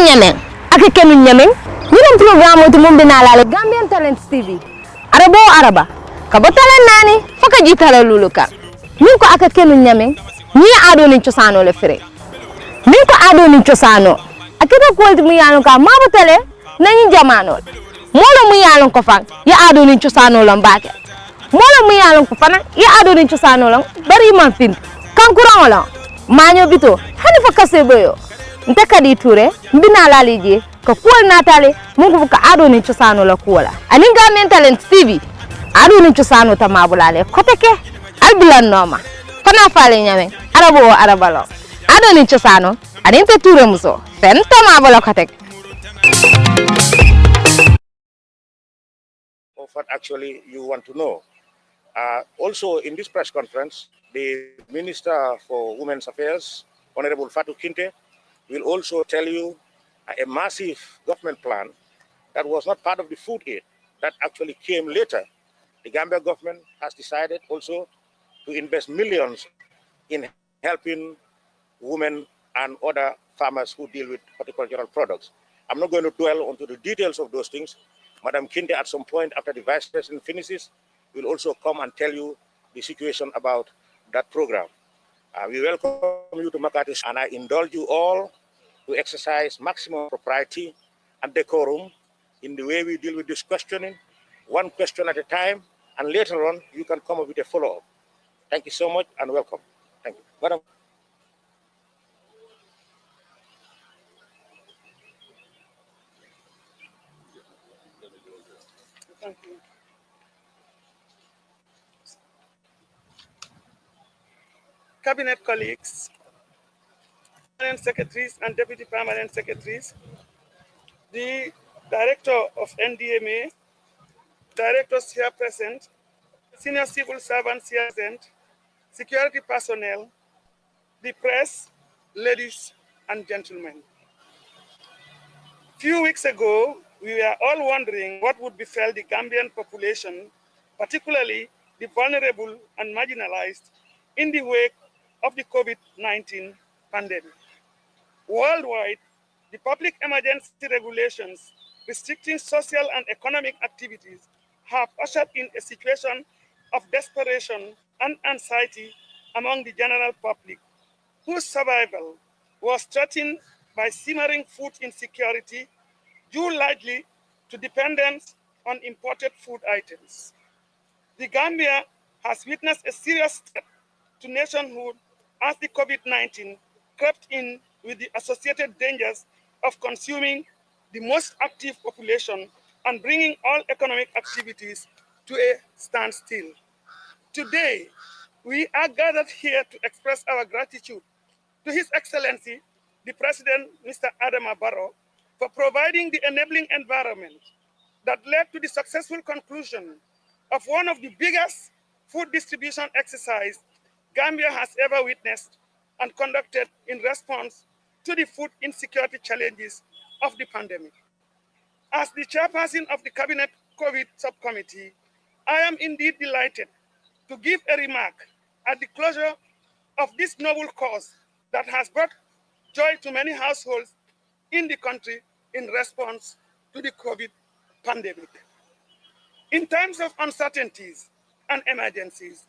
nyamen ak kenu nyamen ñu dem programme to mum bina la Gambian Talents TV arabo araba ka botalen nani faka jitala luluka min ko ak kenu nyamen ni ado ni ciosano le fere min ko ado ni ciosano akita ko mu yanu ka ma botale nañu jamano molo mu yalon ko fan ya ado ni ciosano la mbake molo mu yalon ko fana ya ado ni ciosano la bari man fin kankuran wala maño bito hani fa kase boyo ntakadi Touré mbina lalije ko kuwal natale mungu buka ado ni ciosano la kuwala anin Gambian Talents TV ado ni ciosano tamabulale koteke albilan noma kona fale nyame arabo arabalo ado ni ciosano anin te Touré muso fen tamabalo koteke of what actually you want to know. Also in this press conference, the Minister for Women's Affairs, Honorable Fatou Kinte, will also tell you a massive government plan that was not part of the food aid that actually came later. The Gambia government has decided also to invest millions in helping women and other farmers who deal with horticultural products. I'm not going to dwell onto the details of those things. Madam Kinte, at some point after the Vice President finishes, will also come and tell you the situation about that program. We welcome you to Makati, and I indulge you all to exercise maximum propriety and decorum in the way we deal with this questioning, one question at a time, and later on you can come up with a follow-up. Thank you so much and welcome. Thank you. Madam. Thank you. Cabinet colleagues, permanent secretaries and deputy permanent secretaries, the director of NDMA, directors here present, senior civil servants here present, security personnel, the press, ladies and gentlemen. Few weeks ago, we were all wondering what would befall the Gambian population, particularly the vulnerable and marginalized, in the wake of the COVID-19 pandemic. Worldwide, the public emergency regulations restricting social and economic activities have ushered in a situation of desperation and anxiety among the general public, whose survival was threatened by simmering food insecurity due largely to dependence on imported food items. The Gambia has witnessed a serious threat to nationhood as the COVID-19 crept in with the associated dangers of consuming the most active population and bringing all economic activities to a standstill. Today, we are gathered here to express our gratitude to His Excellency, the President, Mr. Adama Barrow, for providing the enabling environment that led to the successful conclusion of one of the biggest food distribution exercises Gambia has ever witnessed and conducted in response to the food insecurity challenges of the pandemic. As the chairperson of the Cabinet COVID subcommittee, I am indeed delighted to give a remark at the closure of this noble cause that has brought joy to many households in the country in response to the COVID pandemic. In times of uncertainties and emergencies,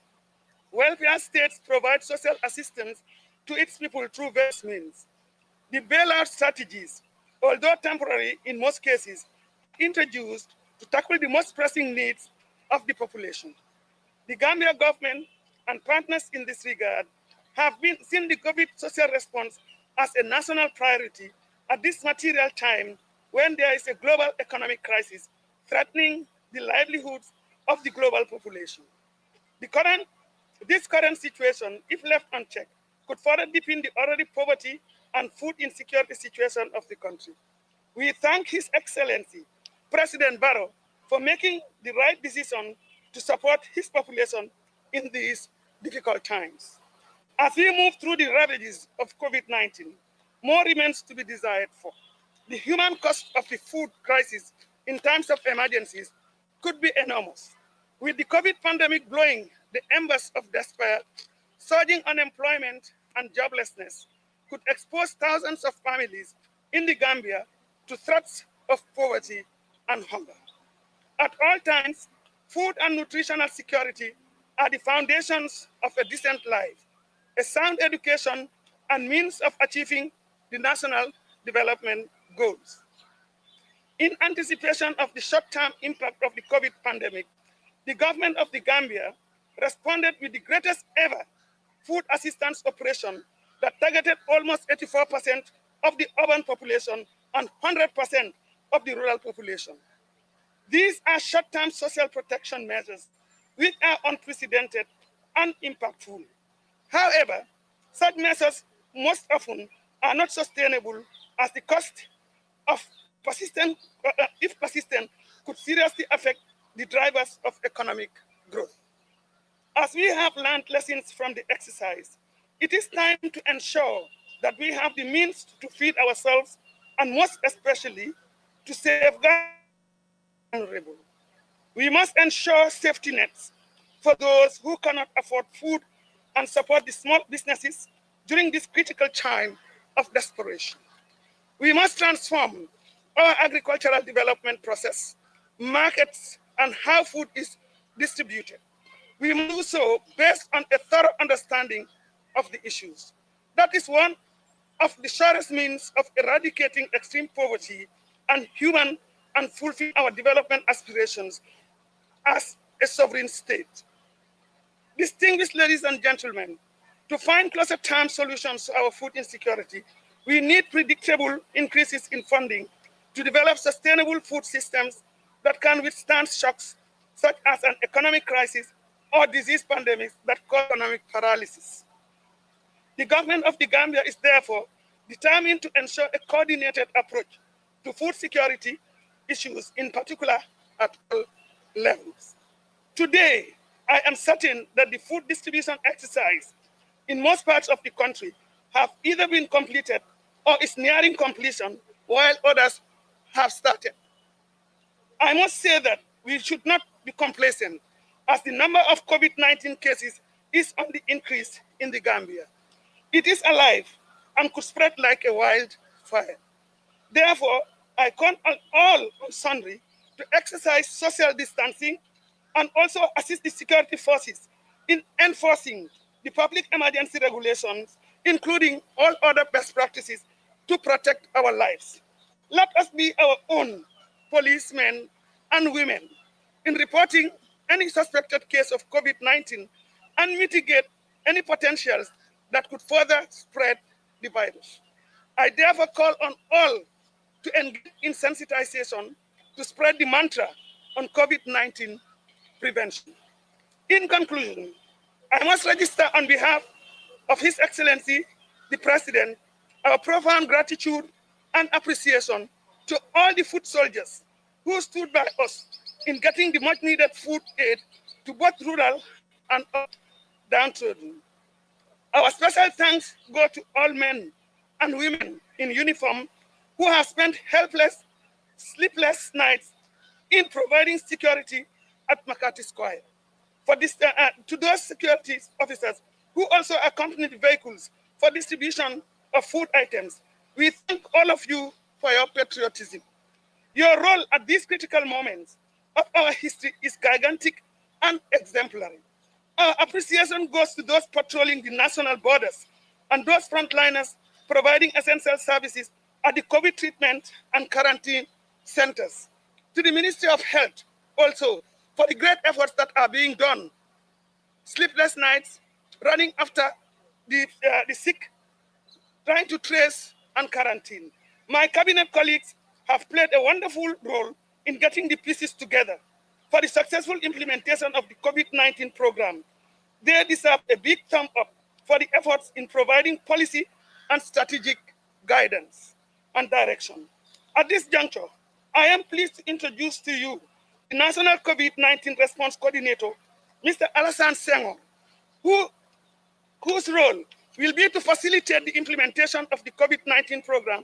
welfare states provide social assistance to its people through various means. The bailout strategies, although temporary in most cases, introduced to tackle the most pressing needs of the population. The Gambia government and partners in this regard have seen the COVID social response as a national priority at this material time when there is a global economic crisis threatening the livelihoods of the global population. This current situation, if left unchecked, could further deepen the already poverty and food insecurity situation of the country. We thank His Excellency, President Barrow, for making the right decision to support his population in these difficult times. As we move through the ravages of COVID-19, more remains to be desired for. The human cost of the food crisis in times of emergencies could be enormous. With the COVID pandemic blowing the embers of despair, surging unemployment and joblessness could expose thousands of families in the Gambia to threats of poverty and hunger. At all times, food and nutritional security are the foundations of a decent life, a sound education, and means of achieving the national development goals. In anticipation of the short-term impact of the COVID pandemic, the government of the Gambia responded with the greatest ever food assistance operation that targeted almost 84% of the urban population and 100% of the rural population. These are short-term social protection measures which are unprecedented and impactful. However, such measures most often are not sustainable as the cost of if persistent, could seriously affect the drivers of economic growth. As we have learned lessons from the exercise, it is time to ensure that we have the means to feed ourselves and most especially to safeguard the vulnerable. We must ensure safety nets for those who cannot afford food and support the small businesses during this critical time of desperation. We must transform our agricultural development process, markets, and how food is distributed. We must do so based on a thorough understanding of the issues. That is one of the surest means of eradicating extreme poverty and fulfill our development aspirations as a sovereign state. Distinguished ladies and gentlemen, to find closer term solutions to our food insecurity, we need predictable increases in funding to develop sustainable food systems that can withstand shocks such as an economic crisis or disease pandemics that cause economic paralysis. The government of the Gambia is therefore determined to ensure a coordinated approach to food security issues, in particular at all levels. Today, I am certain that the food distribution exercise in most parts of the country have either been completed or is nearing completion, while others have started. I must say that we should not be complacent as the number of COVID-19 cases is on the increase in the Gambia. It is alive and could spread like a wildfire. Therefore, I call on all on sundry to exercise social distancing and also assist the security forces in enforcing the public emergency regulations, including all other best practices to protect our lives. Let us be our own policemen and women in reporting any suspected case of COVID-19 and mitigate any potentials that could further spread the virus. I therefore call on all to engage in sensitization to spread the mantra on COVID-19 prevention. In conclusion, I must register on behalf of His Excellency, the President, our profound gratitude and appreciation to all the foot soldiers who stood by us in getting the much needed food aid to both rural and downtrodden. Our special thanks go to all men and women in uniform who have spent helpless, sleepless nights in providing security at McCarthy Square. For this, to those security officers who also accompanied the vehicles for distribution of food items, we thank all of you for your patriotism. Your role at these critical moments of our history is gigantic and exemplary. Our appreciation goes to those patrolling the national borders and those frontliners providing essential services at the COVID treatment and quarantine centers. To the Ministry of Health also for the great efforts that are being done. Sleepless nights, running after the sick, trying to trace and quarantine. My cabinet colleagues have played a wonderful role in getting the pieces together for the successful implementation of the COVID-19 program. They deserve a big thumb up for the efforts in providing policy and strategic guidance and direction. At this juncture, I am pleased to introduce to you the National COVID-19 Response Coordinator, Mr. Alassane Senghor, whose role will be to facilitate the implementation of the COVID-19 program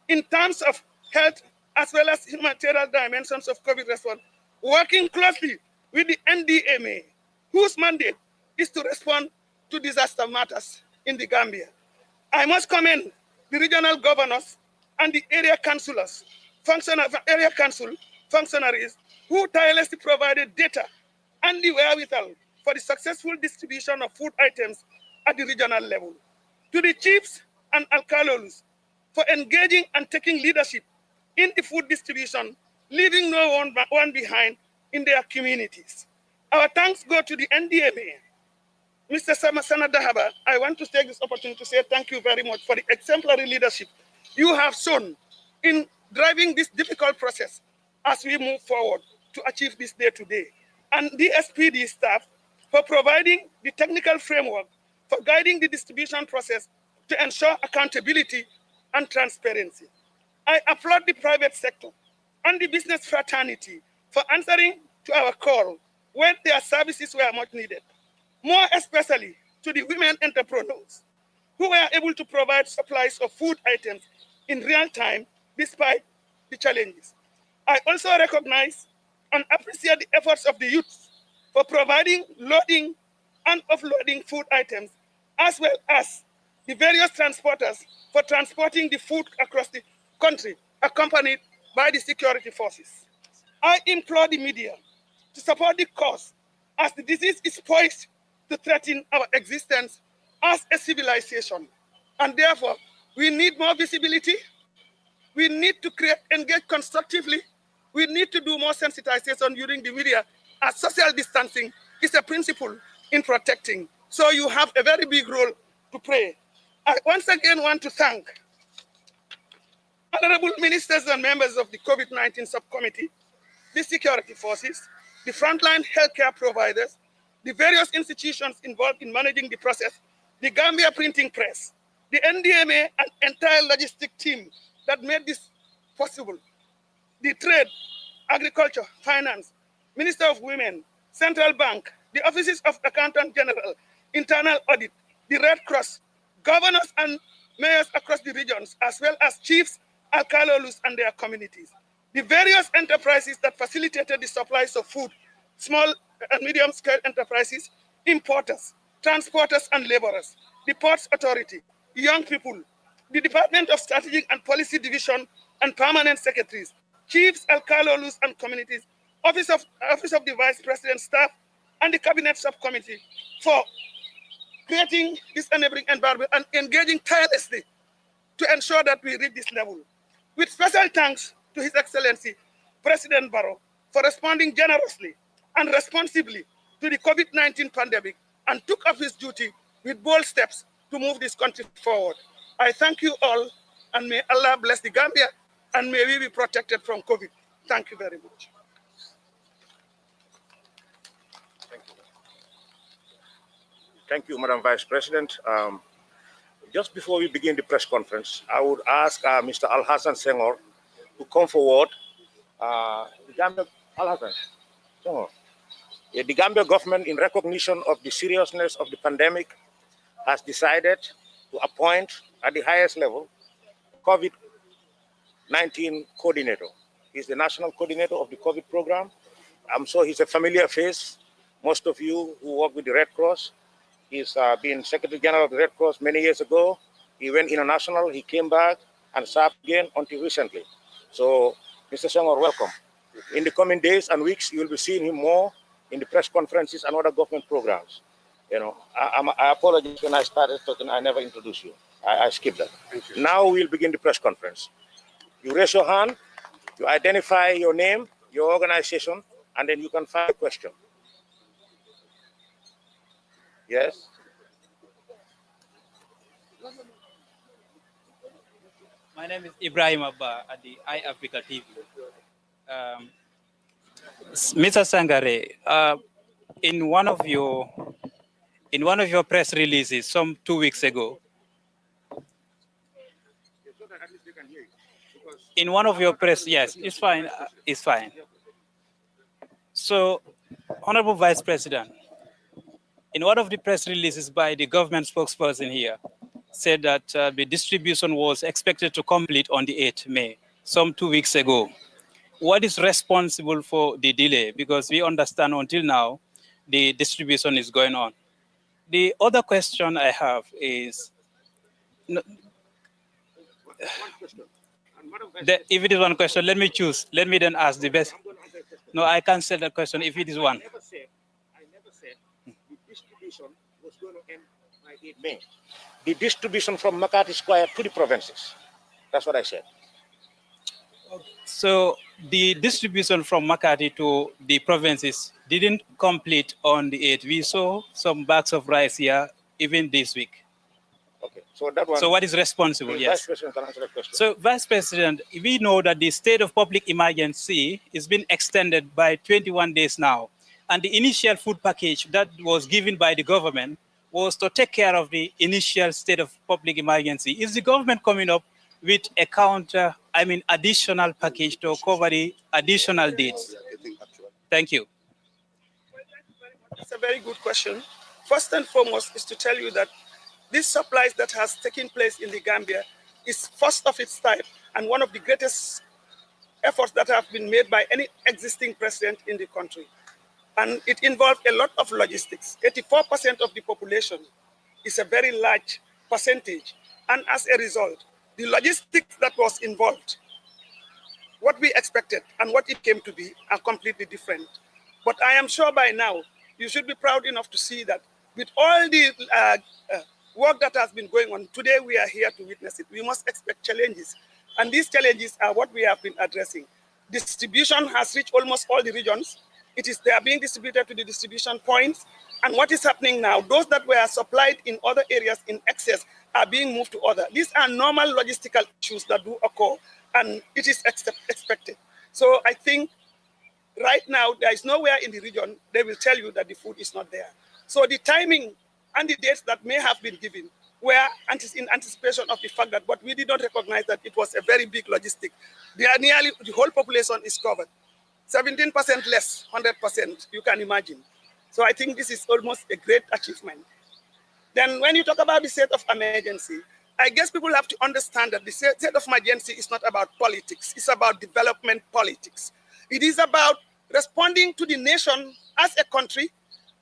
in terms of health as well as humanitarian dimensions of COVID response, working closely with the NDMA, whose mandate is to respond to disaster matters in the Gambia. I must commend the regional governors and the area councillors, area council functionaries who tirelessly provided data and the wherewithal for the successful distribution of food items at the regional level. To the chiefs and alcalos for engaging and taking leadership in the food distribution, leaving no one behind in their communities. Our thanks go to the NDMA. Mr. Samasana Dahaba, I want to take this opportunity to say thank you very much for the exemplary leadership you have shown in driving this difficult process as we move forward to achieve this day today. And the SPD staff for providing the technical framework for guiding the distribution process to ensure accountability and transparency. I applaud the private sector and the business fraternity for answering to our call when their services were much needed, more especially to the women entrepreneurs who were able to provide supplies of food items in real time despite the challenges. I also recognize and appreciate the efforts of the youth for providing loading and offloading food items, as well as the various transporters for transporting the food across the country, accompanied by the security forces. I implore the media to support the cause as the disease is poised to threaten our existence as a civilization. And therefore, we need more visibility. We need to engage constructively. We need to do more sensitization during the media, as social distancing is a principle in protecting. So you have a very big role to play. I once again want to thank honorable ministers and members of the COVID-19 subcommittee, the security forces, the frontline healthcare providers, the various institutions involved in managing the process, the Gambia printing press, the NDMA and entire logistic team that made this possible, the trade, agriculture, finance, Minister of Women, Central Bank, the offices of Accountant General, Internal Audit, the Red Cross, governors and mayors across the regions, as well as chiefs, alcalos, and their communities. The various enterprises that facilitated the supplies of food, small and medium-scale enterprises, importers, transporters, and laborers, the Ports Authority, young people, the Department of Strategic and Policy Division and permanent secretaries, chiefs, alcalos, and communities, Office of the Vice President staff, and the Cabinet Subcommittee for creating this enabling environment and engaging tirelessly to ensure that we reach this level. With special thanks to His Excellency, President Barrow, for responding generously and responsibly to the COVID-19 pandemic and took up his duty with bold steps to move this country forward. I thank you all, and may Allah bless the Gambia, and may we be protected from COVID. Thank you very much. Thank you, Madam Vice President. Just before we begin the press conference, I would ask Mr. Al-Hassan Senghor to come forward. The Gambia government, in recognition of the seriousness of the pandemic, has decided to appoint at the highest level COVID-19 coordinator. He's the national coordinator of the COVID program. I'm sure he's a familiar face. Most of you who work with the Red Cross. He's been Secretary General of the Red Cross many years ago. He went international, he came back and served again until recently. So, Mr. Senghor, welcome. In the coming days and weeks, you will be seeing him more in the press conferences and other government programs. You know, I apologize when I started talking, I never introduced you. I skipped that. Now we'll begin the press conference. You raise your hand, you identify your name, your organization, and then you can file a question. Yes? My name is Ibrahim Abba at the iAfrica TV. Mr. Sangare, in one of your press releases some 2 weeks ago, in one of your press, yes, it's fine, it's fine. So, Honorable Vice President, in one of the press releases by the government spokesperson here, said that the distribution was expected to complete on the 8th May, some 2 weeks ago. What is responsible for the delay? Because we understand until now, the distribution is going on. The other question I have is, If it is one question, let me choose. Let me then ask the best. No, I can't say that question if it is one. I never said the distribution was going to end by 8 May. The distribution from McCarthy Square to the provinces. That's what I said. So the distribution from Makati to the provinces didn't complete on the 8th. We saw some bags of rice here even this week. Okay, so that one. So what is responsible? The Yes. Vice President can answer that question. So Vice President, we know that the state of public emergency is being extended by 21 days now. And the initial food package that was given by the government was to take care of the initial state of public emergency. Is the government coming up with a additional package to cover the additional dates? Thank you. That's a very good question. First and foremost is to tell you that this supplies that has taken place in the Gambia is first of its type and one of the greatest efforts that have been made by any existing president in the country. And it involved a lot of logistics. 84% of the population is a very large percentage. And as a result, the logistics that was involved, what we expected and what it came to be are completely different. But I am sure by now, you should be proud enough to see that with all the work that has been going on, today we are here to witness it. We must expect challenges. And these challenges are what we have been addressing. Distribution has reached almost all the regions. They are being distributed to the distribution points. And what is happening now, those that were supplied in other areas in excess are being moved to other. These are normal logistical issues that do occur, and it is expected. So I think right now, there is nowhere in the region they will tell you that the food is not there. So the timing and the dates that may have been given were in anticipation of the fact that, but we did not recognize that it was a very big logistic. Nearly the whole population is covered. 17% less, 100%, you can imagine. So I think this is almost a great achievement. Then when you talk about the state of emergency, I guess people have to understand that the state of emergency is not about politics. It's about development politics. It is about responding to the nation as a country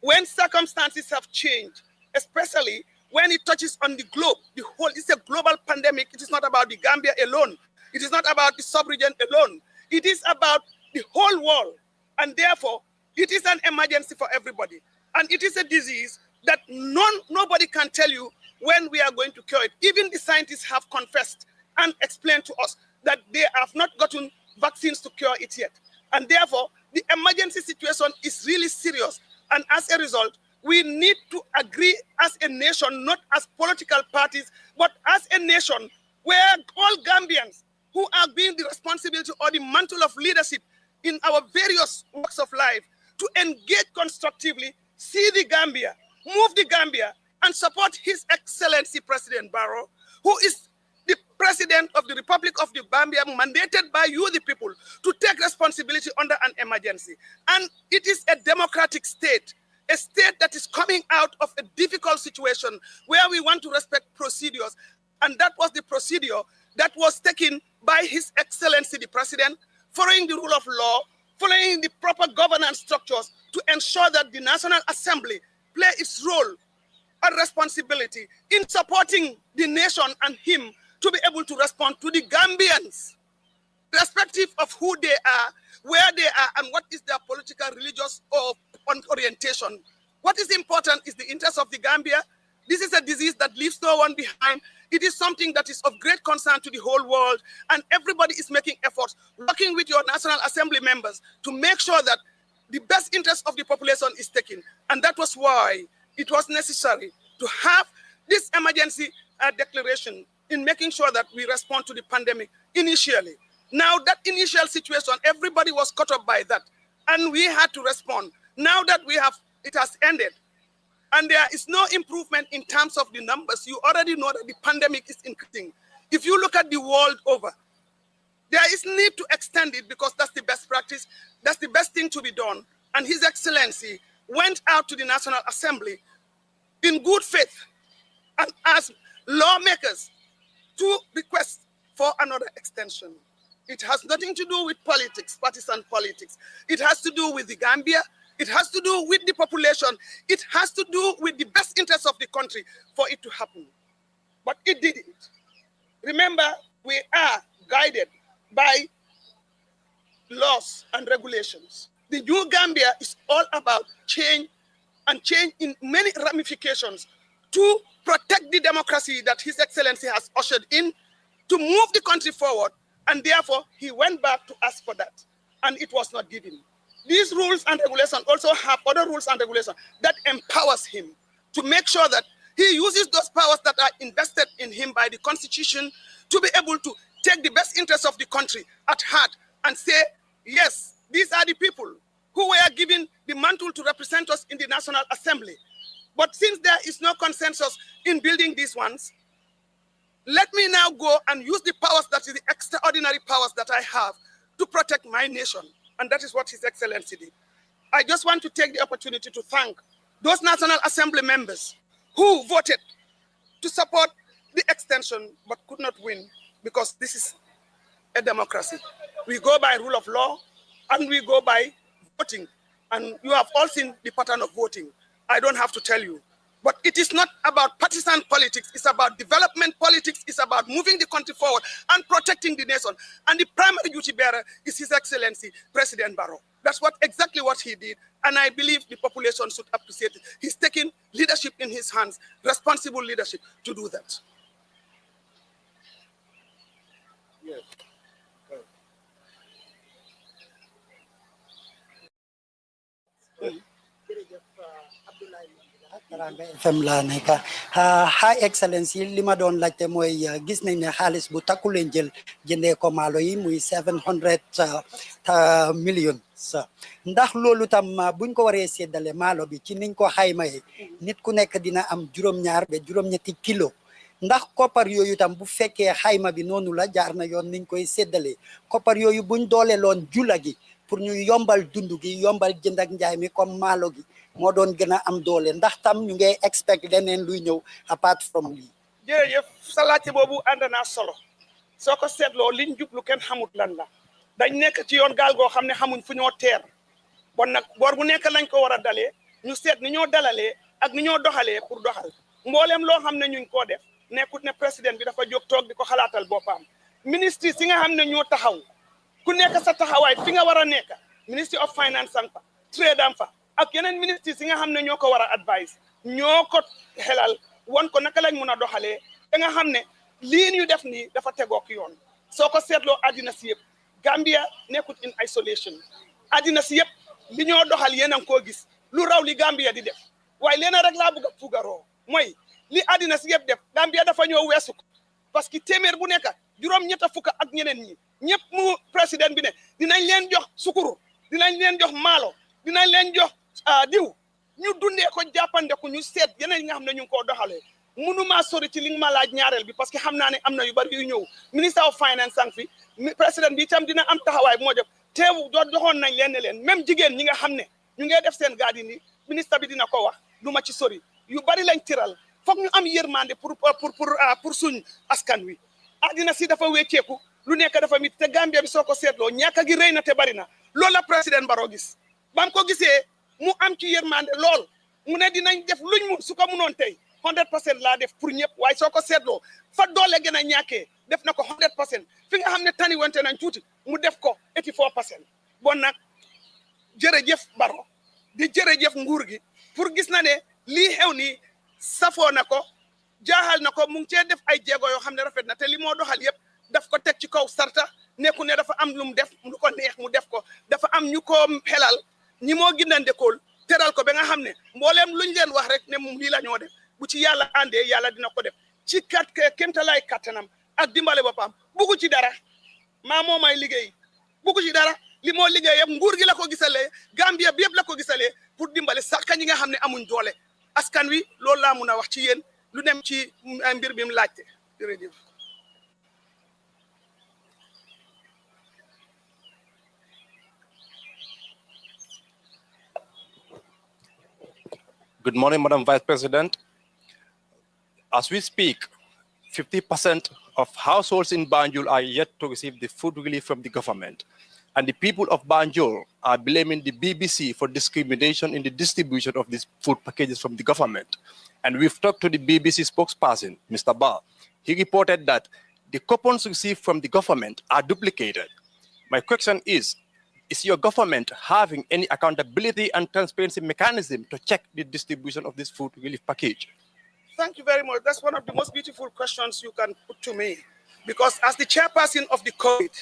when circumstances have changed, especially when it touches on the globe. It's a global pandemic. It is not about the Gambia alone. It is not about the sub-region alone. It is about the whole world. And therefore, it is an emergency for everybody. And it is a disease that nobody can tell you when we are going to cure it. Even the scientists have confessed and explained to us that they have not gotten vaccines to cure it yet. And therefore, the emergency situation is really serious. And as a result, we need to agree as a nation, not as political parties, but as a nation where all Gambians who are being the responsibility or the mantle of leadership in our various walks of life to engage constructively, see the Gambia, move the Gambia, and support His Excellency President Barrow, who is the President of the Republic of the Gambia, mandated by you, the people, to take responsibility under an emergency. And it is a democratic state, a state that is coming out of a difficult situation where we want to respect procedures. And that was the procedure that was taken by His Excellency the President, following the rule of law, following the proper governance structures to ensure that the National Assembly play its role and responsibility in supporting the nation and him to be able to respond to the Gambians, irrespective of who they are, where they are, and what is their political, religious, or orientation. What is important is the interest of the Gambia. This is a disease that leaves no one behind. It is something that is of great concern to the whole world, and everybody is making efforts, working with your National Assembly members to make sure that the best interest of the population is taken. And that was why it was necessary to have this emergency declaration in making sure that we respond to the pandemic initially. Now that initial situation, everybody was caught up by that, and we had to respond. Now that it has ended, and there is no improvement in terms of the numbers, you already know that the pandemic is increasing. If you look at the world over, there is need to extend it because that's the best practice, that's the best thing to be done. And His Excellency went out to the National Assembly in good faith and asked lawmakers to request for another extension. It has nothing to do with politics, partisan politics. It has to do with the Gambia. It has to do with the population. It has to do with the best interests of the country for it to happen. But it didn't. Remember, we are guided by laws and regulations. The new Gambia is all about change, and change in many ramifications to protect the democracy that His Excellency has ushered in, to move the country forward, and therefore he went back to ask for that, and it was not given. These rules and regulations also have other rules and regulations that empowers him to make sure that he uses those powers that are invested in him by the Constitution to be able to take the best interests of the country at heart and say, yes, these are the people who were given the mantle to represent us in the National Assembly. But since there is no consensus in building these ones, let me now go and use the powers, that is the extraordinary powers that I have, to protect my nation. And that is what His Excellency did. I just want to take the opportunity to thank those National Assembly members who voted to support the extension but could not win, because this is a democracy. We go by rule of law and we go by voting. And you have all seen the pattern of voting. I don't have to tell you. But it is not about partisan politics. It's about development politics. It's about moving the country forward and protecting the nation. And the primary duty bearer is His Excellency, President Barrow. That's exactly what he did. And I believe the population should appreciate it. He's taking leadership in his hands, responsible leadership, to do that. Yes. FM la nekk High Excellency li ma doon laajte mooy gis nañ ne xaalis bu takku leen jël jëndee ko maalo yi muy 700 millions ndax loolu tam buñ ko waree séddale maalo bi ci niñ ko xaymaye nit ku nekk dina am juróom-ñaar ba juróom-ñetti kilo ndax koppar yooyu tam bu fekkee xayma bi noonu la jaar na yoon niñ koy séddale koppar yooyu buñ doole loon jula gi pour ñu yombal dundu gi yombal jënd ak njaay mi comme maalo gi moo doon gën a am doole ndax tam ñu ngi expect leneen luy ñëw apart from lii. jërëjëf sa laajte boobu ànd naa solo soo ko seetloo liñ jublu kenn xamut lan la dañ nekk ci yoon gaal goo xam ne xamuñ fu ñoo teer bon nag boor bu nekk lañ ko war a dalee ñu seet ni ñoo dalalee ak ni ñoo doxalee pour doxal mbooleem loo xam ne ñuñ koo def nekkut ne président bi dafa jóg toog di ko xalaatal boppam ministre si nga xam ne ñoo taxaw ku nekk sa taxawaay fi nga war a nekk ministry of finance am fa trade am fa ak yeneen ministres yi nga xam ne ñoo ko war a advice ñoo ko xelal won ko naka lañ mun a doxalee da nga xam ne lii ñu def nii dafa tegook yoon soo ko seetloo àddina si yëpp Gambia nekkut in isolation àddina si yëpp li ñoo doxal yéen a ngi koo gis lu raw li Gambia di def waaye leena rek laa bëgg a fugaroo mooy li àddina si yëpp def Gambia dafa ñëw weesu ko parce que téeméer bu nekk juróom-ñetta fukk ak ñeneen ñi ñëpp mu président bi ne dinañ leen jox sukuru dinañ leen jox maalo dinañ leen jox diw ñu dundee ko jàppandeku ñu seet yeneen yi nga xam ne ñu ngi koo doxalee mënuma sori ci li nga ma laaj ñaareel bi parce que xam naa ne am na yu bari yu ñëw ministre of finance sang fi président bi itam dina am taxawaay bu moo def teewu joxoon nañ leen même jigéen ñi nga xam ne ñu ngi def seen gaadi ni ministre bi dina ko wax du ma ci sori yu bari lañ tiral foog ñu am yërmande pour suñ askan wi àddina si dafa wécceeku lu nekk dafa mit te Gambia bi soo ko seetloo ñàkk gi rëy na te bari na loolu la président Barrow gis bam ko gisee mu am ci yërmande lool mu ne dinañ def luñ mun su ko munoon tey 100% laa def pour ñëpp waaye soo ko seetloo fa doole gën a ñàkkee def na ko 100% fi nga xam ne tani wante nañ tuuti mu def ko 84%. bon nag jërëjëf Barrow di jërëjëf nguur gi pour gis na ne lii xew nii safoo na ko jaaxal na ko mu ngi cee def ay jéego yoo xam ne rafet na te li moo doxal yëpp daf ko teg ci kaw sarta nekku ne dafa am lu mu def lu ko neex mu def ko dafa am ñu ko xelal ñi moo gindandekool teral ko ba nga xam ne mbooleem luñ leen wax rek ne moom lii la ñoo def bu ci yàlla àndee yàlla dina ko def ci kéemtalaay kattanam ak dimbale boppam buggu ci dara maa moo may liggéey buggu ci dara li moo liggéey yëpp nguur gi la ko gisalee Gambia bi yëpp la ko gisalee pour dimbale sakka ñi nga xam ne amuñ doole askan wi loolu laa mun a wax ci yéen lu dem ci mbir bi mu laajte jërëjëf. Good morning, Madam Vice President. As we speak, 50% of households in Banjul are yet to receive the food relief from the government. And the people of Banjul are blaming the BBC for discrimination in the distribution of these food packages from the government. And we've talked to the BBC spokesperson, Mr. Barr. He reported that the coupons received from the government are duplicated. My question is your government having any accountability and transparency mechanism to check the distribution of this food relief package? Thank you very much. That's one of the most beautiful questions you can put to me, because as the chairperson of the COVID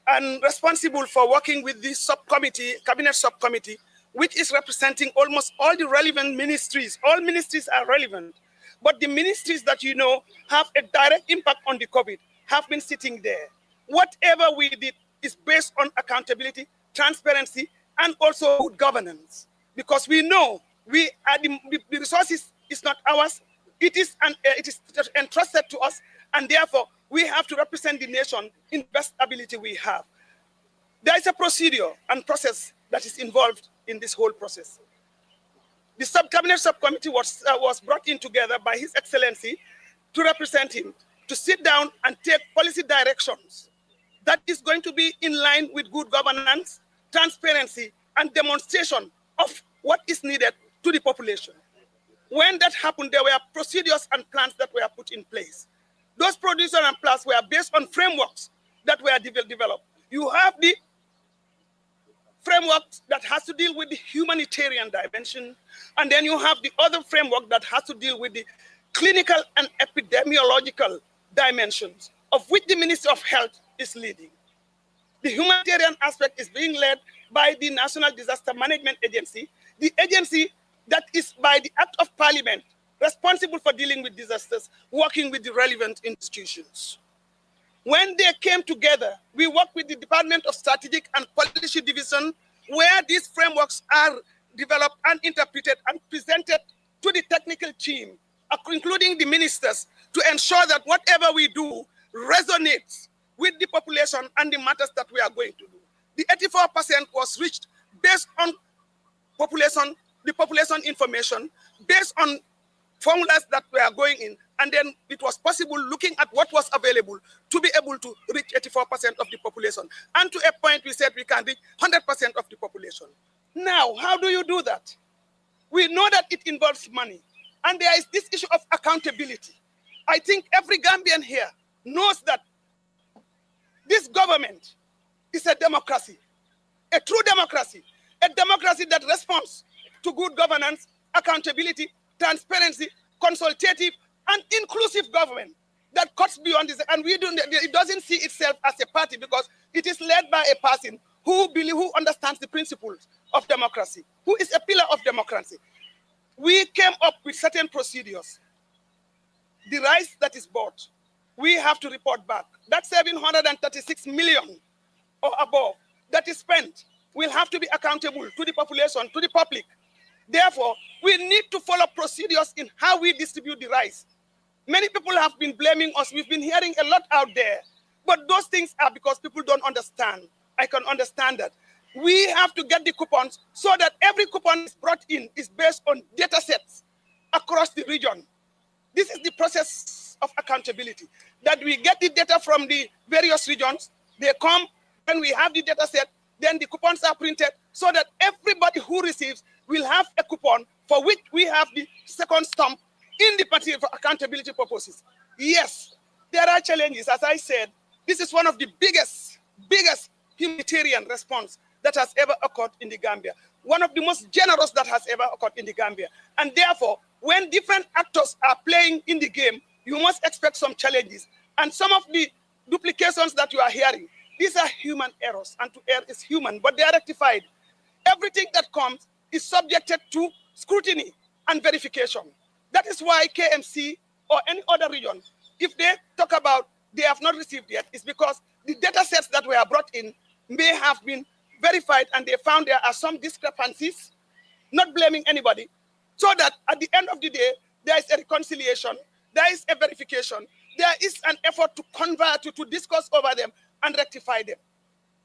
and responsible for working with this subcommittee, cabinet subcommittee, which is representing almost all the relevant ministries. All ministries are relevant, but the ministries that you know have a direct impact on the COVID have been sitting there. Whatever we did is based on accountability, transparency, and also good governance, because we know we are the resources is not ours. It is entrusted to us, and therefore we have to represent the nation in best ability we have. There is a procedure and process that is involved in this whole process. The cabinet subcommittee was brought in together by His Excellency to represent him, to sit down and take policy directions that is going to be in line with good governance, transparency, and demonstration of what is needed to the population. When that happened, there were procedures and plans that were put in place. Those procedures and plans were based on frameworks that were developed. You have the framework that has to deal with the humanitarian dimension, and then you have the other framework that has to deal with the clinical and epidemiological dimensions, of which the Ministry of Health is leading. The humanitarian aspect is being led by the National Disaster Management Agency, the agency that is by the Act of Parliament responsible for dealing with disasters, working with the relevant institutions. When they came together, we worked with the Department of Strategic and Policy Division, where these frameworks are developed and interpreted and presented to the technical team, including the ministers, to ensure that whatever we do resonates with the population and the matters that we are going to do. The 84% was reached based on the population information, based on formulas that were going in, and then it was possible, looking at what was available, to be able to reach 84% of the population. And to a point, we said we can reach 100% of the population. Now, how do you do that? We know that it involves money, and there is this issue of accountability. I think every Gambian here knows that this government is a democracy, a true democracy, a democracy that responds to good governance, accountability, transparency, consultative, and inclusive government that cuts beyond this. And it doesn't see itself as a party, because it is led by a person who understands the principles of democracy, who is a pillar of democracy. We came up with certain procedures. The rice that is bought, we have to report back. That 736 million or above that is spent will have to be accountable to the population, to the public. Therefore, we need to follow procedures in how we distribute the rice. Many people have been blaming us. We've been hearing a lot out there. But those things are because people don't understand. I can understand that. We have to get the coupons so that every coupon is brought in is based on data sets across the region. This is the process of accountability, that we get the data from the various regions. They come, and we have the data set. Then the coupons are printed so that everybody who receives will have a coupon for which we have the second stamp in the party for accountability purposes. Yes, there are challenges. As I said, this is one of the biggest humanitarian response that has ever occurred in the Gambia. One of the most generous that has ever occurred in the Gambia. And therefore, when different actors are playing in the game, you must expect some challenges. And some of the duplications that you are hearing, these are human errors, and to err is human, but they are rectified. Everything that comes is subjected to scrutiny and verification. That is why KMC or any other region, if they talk about they have not received yet, it's because the data sets that were brought in may have been verified and they found there are some discrepancies, not blaming anybody, so that at the end of the day, there is a reconciliation, there is a verification, there is an effort to convert, to discuss over them and rectify them.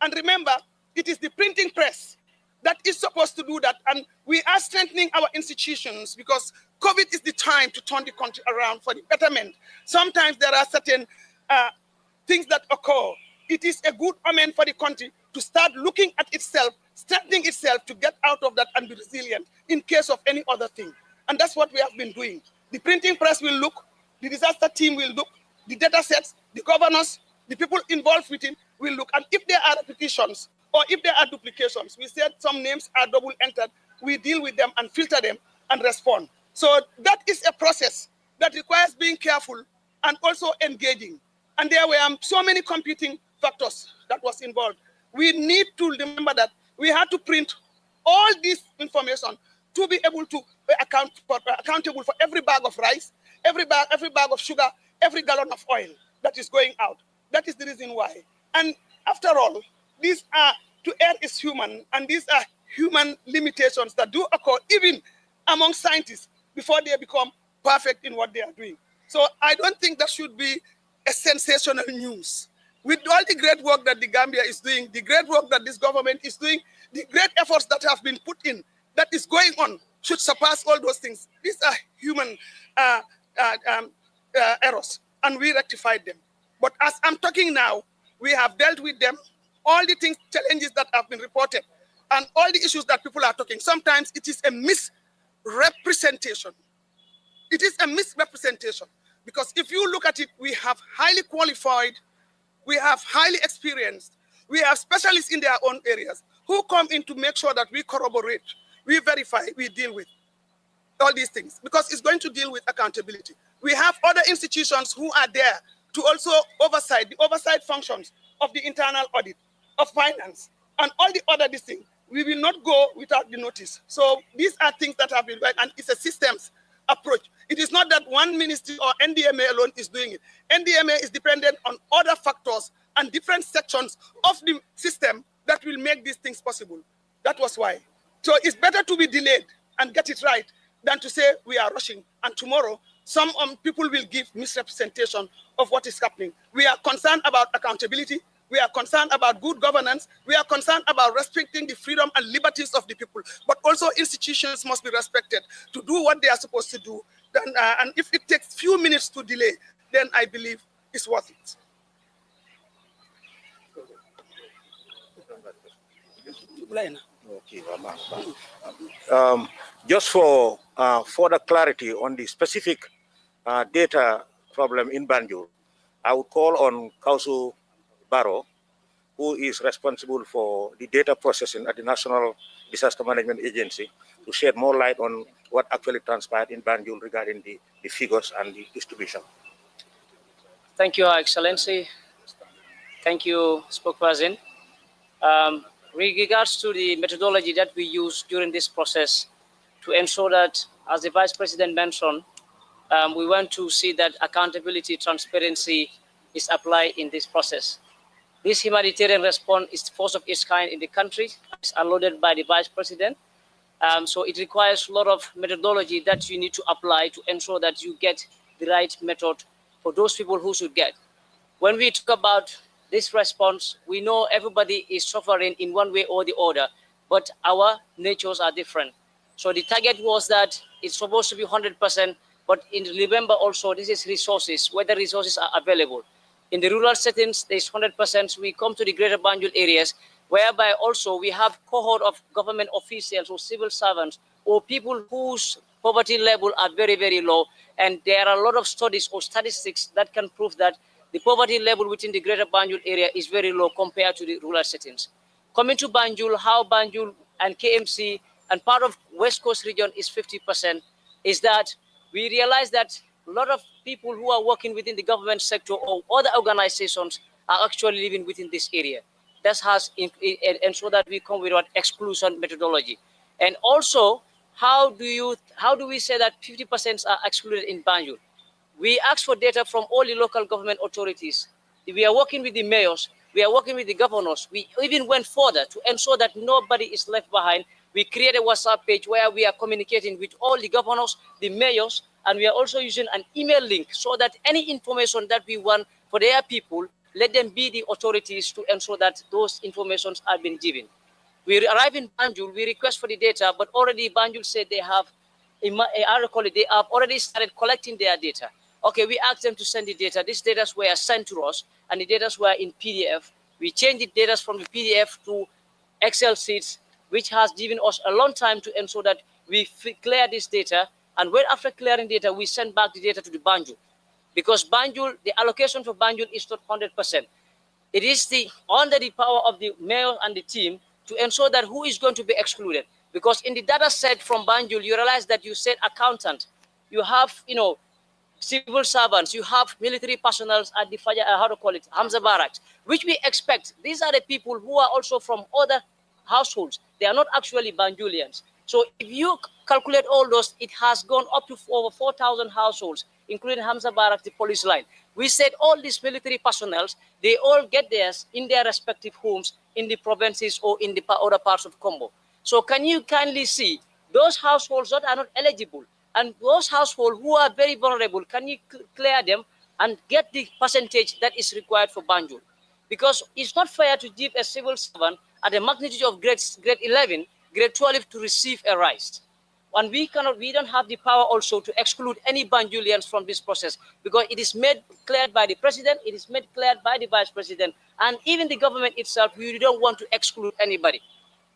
And remember, it is the printing press that is supposed to do that, and we are strengthening our institutions because COVID is the time to turn the country around for the betterment. Sometimes there are certain things that occur. It is a good omen for the country to start looking at itself, strengthening itself to get out of that and be resilient in case of any other thing. And that's what we have been doing. The printing press will look, the disaster team will look, the data sets, the governors, the people involved with it will look. And if there are repetitions or if there are duplications, we said some names are double entered, we deal with them and filter them and respond. So that is a process that requires being careful and also engaging. And there were so many competing factors that was involved. We need to remember that we had to print all this information to be able to accountable for every bag of rice, every bag of sugar, every gallon of oil that is going out. That is the reason why. And after all, these are, to err is human, and these are human limitations that do occur even among scientists before they become perfect in what they are doing. So I don't think that should be a sensational news. With all the great work that the Gambia is doing, the great work that this government is doing, the great efforts that have been put in, that is going on, should surpass all those things. These are human errors, and we rectified them. But as I'm talking now, we have dealt with them, all the things, challenges that have been reported, and all the issues that people are talking. Sometimes it is a misrepresentation. It is a misrepresentation. Because if you look at it, we have highly qualified, we have highly experienced, we have specialists in their own areas who come in to make sure that we corroborate, we verify, we deal with all these things, because it's going to deal with accountability. We have other institutions who are there to also oversight the oversight functions of the internal audit, of finance, and all the other things. We will not go without the notice. So these are things that have been right, and it's a systems approach. It is not that one ministry or NDMA alone is doing it. NDMA is dependent on other factors and different sections of the system that will make these things possible. That was why. So it's better to be delayed and get it right than to say we are rushing, and tomorrow some people will give misrepresentation of what is happening. We are concerned about accountability. We are concerned about good governance. We are concerned about respecting the freedom and liberties of the people. But also institutions must be respected to do what they are supposed to do. Then, and if it takes few minutes to delay, then I believe it's worth it. Just for further clarity on the specific data problem in Banjul, I would call on Council Barrow, who is responsible for the data processing at the National Disaster Management Agency, to shed more light on what actually transpired in Banjul regarding the figures and the distribution. Thank you, Your Excellency. Thank you, spokesperson. With regards to the methodology that we use during this process to ensure that, as the Vice President mentioned, we want to see that accountability, transparency is applied in this process. This humanitarian response is the first of its kind in the country. It's allotted by the Vice President. So it requires a lot of methodology that you need to apply to ensure that you get the right method for those people who should get. When we talk about this response, we know everybody is suffering in one way or the other, but our natures are different. So the target was that it's supposed to be 100%, but remember also this is resources, whether resources are available. In the rural settings, there's 100%. We come to the greater Banjul areas, whereby also we have cohort of government officials or civil servants or people whose poverty level are very, very low. And there are a lot of studies or statistics that can prove that the poverty level within the greater Banjul area is very low compared to the rural settings. Coming to Banjul, how Banjul and KMC and part of West Coast region is 50%, is that we realize that a lot of people who are working within the government sector or other organizations are actually living within this area. That has ensured that we come with an exclusion methodology. And also, how do we say that 50% are excluded in Banjul? We ask for data from all the local government authorities. We are working with the mayors. We are working with the governors. We even went further to ensure that nobody is left behind. We created a WhatsApp page where we are communicating with all the governors, the mayors, and we are also using an email link so that any information that we want for their people, let them be the authorities to ensure that those informations are being given. We arrive in Banjul, we request for the data, but already Banjul said they have, they have already started collecting their data. Okay, we asked them to send the data. These data were sent to us, and the data were in PDF. We changed the data from the PDF to Excel sheets, which has given us a long time to ensure that we clear this data. And when after clearing data, we send back the data to the Banjul. because Banjul, the allocation for Banjul is not 100%. It is under the power of the mayor and the team to ensure that who is going to be excluded. Because in the data set from Banjul, you realize that you said accountant, you have, civil servants, you have military personnel at the Hamza Barracks, which we expect. These are the people who are also from other households. They are not actually Banjulians. So if you calculate all those, it has gone up to over 4,000 households, including Hamza Barracks, the police line. We said all these military personnel, they all get theirs in their respective homes in the provinces or in the other parts of Congo. So can you kindly see those households that are not eligible and those households who are very vulnerable, can you clear them and get the percentage that is required for Banjul? Because it's not fair to give a civil servant at the magnitude of grade 11, grade 12 to receive a rise. And we don't have the power also to exclude any Banjulians from this process, because it is made clear by the president, it is made clear by the vice president, and even the government itself, we don't want to exclude anybody.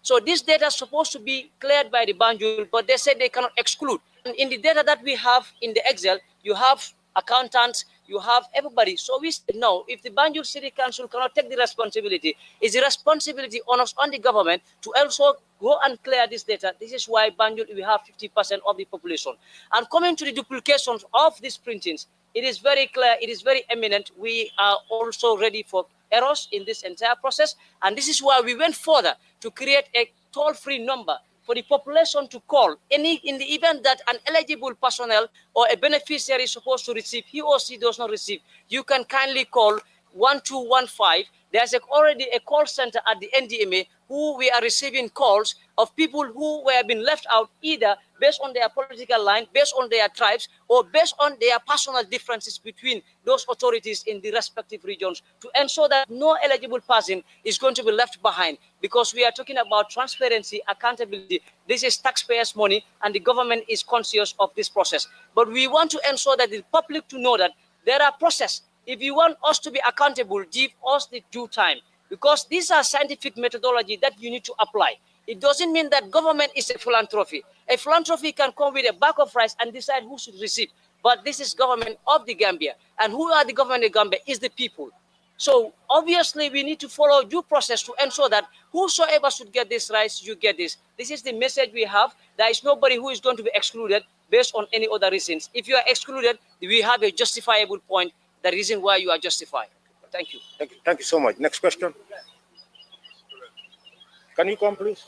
So this data is supposed to be cleared by the Banjul, but they said they cannot exclude. And in the data that we have in the Excel, you have accountants, you have everybody. So we said, no, if the Banjul City Council cannot take the responsibility, it's the responsibility on us, on the government, to also go and clear this data. This is why Banjul, we have 50% of the population. And coming to the duplications of these printings, it is very clear, it is very eminent. We are also ready for errors in this entire process. And this is why we went further to create a toll-free number for the population to call in the event that an eligible personnel or a beneficiary is supposed to receive, he or she does not receive. You can kindly call 1215. There's already a call center at the NDMA who we are receiving calls of people who were being left out, either based on their political line, based on their tribes, or based on their personal differences between those authorities in the respective regions, to ensure that no eligible person is going to be left behind, because we are talking about transparency, accountability. This is taxpayers' money, and the government is conscious of this process. But we want to ensure that the public to know that there are processes. If you want us to be accountable, give us the due time, because these are scientific methodology that you need to apply. It doesn't mean that government is a philanthropy. A philanthropy can come with a bag of rice and decide who should receive. But this is government of the Gambia. And who are the government of the Gambia is the people. So obviously we need to follow due process to ensure that whosoever should get this rice, you get this. This is the message we have. There is nobody who is going to be excluded based on any other reasons. If you are excluded, we have a justifiable point, the reason why you are justified. Thank you. Thank you so much. Next question. Can you come, please?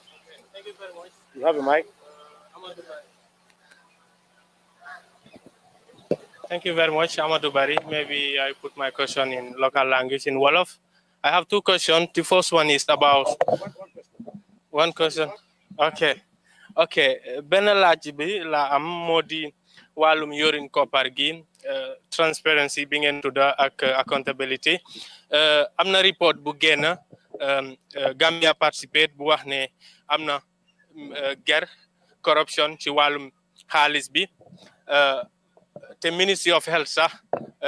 Thank you very much. You have a mic. Thank you very much, Amadou Bari. Maybe I put my question in local language, in Wolof. I have two questions. The first one is about one question. Okay. Benn laaj bi la am moo di wàllum yorin koppar gi, transparency bi ngeen tudda ak accountability. Am na report bu génn Gambia participate bu wax ne am na ger corruption ci wàllum xaalis bi. Te Ministry of Health sax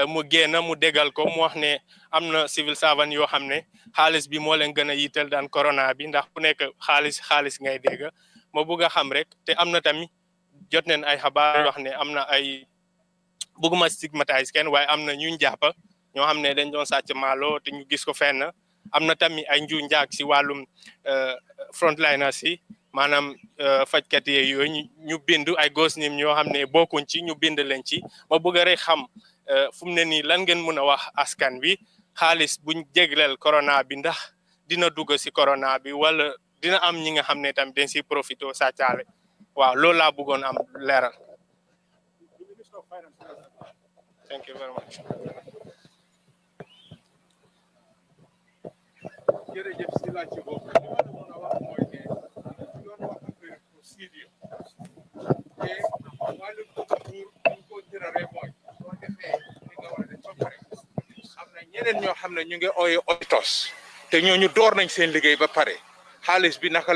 mu génn mu dégal ko mu wax ne am na civil servant yoo xam ne xaalis bi moo leen gën a yitteel daan corona bi, ndax ku nekk xaalis ngay dégg. Ma bëgg a xam rek, te am na tamit jot neen ay xabaar yoo xam ne am na ay, bëgguma stigmatise kenn, waaye am na ñu jàpp ñoo xam ne dañ doon sàcc maalo te ñu gis ko fenn. Am na tamit ay nju njaag si wàllum frontliners yi, maanaam fajkat yooyu ñu bindu ay gos nim ñoo xam ne bokkuñ ci, ñu bind leen ci. Ma bëgg rek xam fu mu ne nii lan ngeen mën a wax askan bi, xaalis buñ jégleel corona bi ndax dina dugg si corona bi wala dina am ñi nga xam ne tamit dañ si profité sàccaale. Waaw, loolu laa bëggoon am leeral. Thank you very much. Jërëjëf si laaj ci boobu li ma doon wax mooy ne doon wax affaire procédure te wàllum nguur ñu ko jëraree mooy soo defee li nga war a def ba pare am na ñeneen ñoo xam ne ñu ngi ooye auditeurs te ñooñu door nañ seen liggéey ba pare xaalis bi naka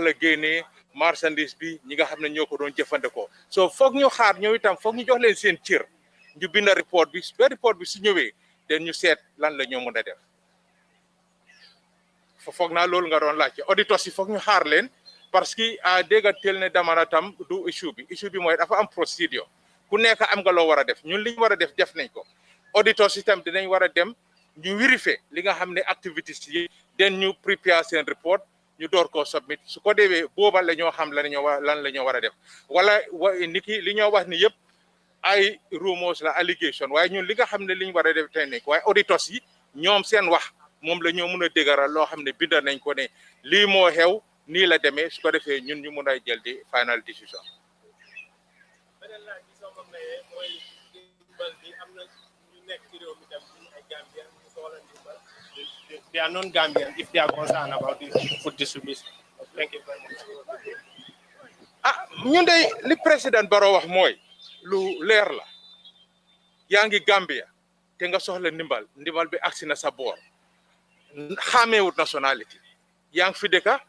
la génnee marchandise bi ñi nga xam ne ñoo ko doon jëfandikoo so foog ñu xaar ñëw itam foog ñu jox leen seen cër ñu bind report bi ba report bi su ñëwee den ñu seet lan la ñoo mën a def foog naa loolu nga doon laajte auditeurs yi foog ñu xaar leen parce que dégga tel ne damana tam du issue bi mooy dafa am procédure ku nekk am nga loo war a def ñun li ñu war a def nañ ko auditor system dinañ war a dem ñu vérifier li nga xam ne activités yi den ñu prepare seen report ñu door koo submit su ko defee booba la ñoo xam lan la ñoo war a def wala niki li ñoo wax ni yëpp ay rumors la allegation waaye ñun li nga xam ne li ñu war a def tey nekk waaye auditors yi ñoom seen wax moom la ñoo mën a dëgëral loo xam ne bind nañ ko ne lii moo xew nii la demee su ko defee ñun ñu mën a jël di final decision. They are non-Gambian if they are concerned about this food distribution. Thank you very much. ñun de li président Barrow wax mooy lu leer la yaa ngi Gambia te nga soxla ndimbal bi agsi na sa boor xàmmeewut nationalité yaa ngi fi dëkka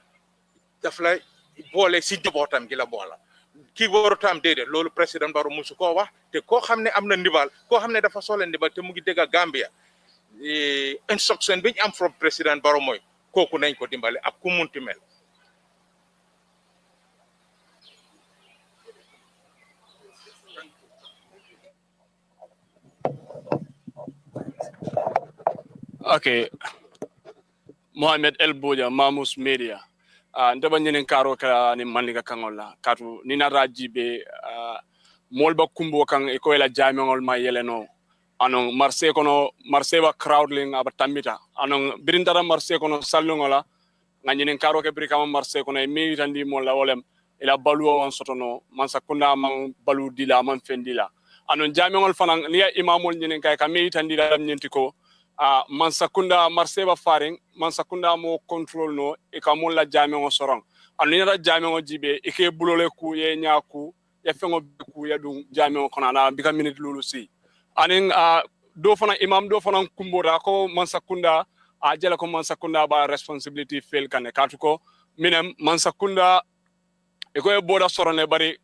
daf la boole si jobootam gi la boola kii warutam déedéet loolu président Barrow musu koo wax te koo xam ne am na ndimbal koo xam ne dafa soxla ndimbal te mu ngi dëkka Gambia instruction bi ñu am from président Barrow mooy kooku nañ ko dimbale ak ku munti mel. Okay, Mohamed El Boja, Mamus Media. Ndaba nyenen karo ka ni manliga kangola katu nina rajibe molba kumbo kan eko ela jamengol ma yeleno anon marse kono marse wa crowdling aba tamita anon birindara marse kono sallungola nganyenen karo ke brikama marse kono e mi tandi mo la wolem ela baluwo on sotono man sakunda man balu dila man fendila anon jamengol fanan liya imamol nyenen kay ka mi tandi la nyenti ko man sakunda marseba faring man sakunda mo control no e ka mon la jame o soron anu ni jame o jibe e ke bulole ku ye nyaku ya fengo ku ya dum jame o kona na bika minute lulu si anin do fana imam do fana kumbora ko man sakunda a jela ko man sakunda ba responsibility fail kan katu ko minem man sakunda e ko e boda sorone bari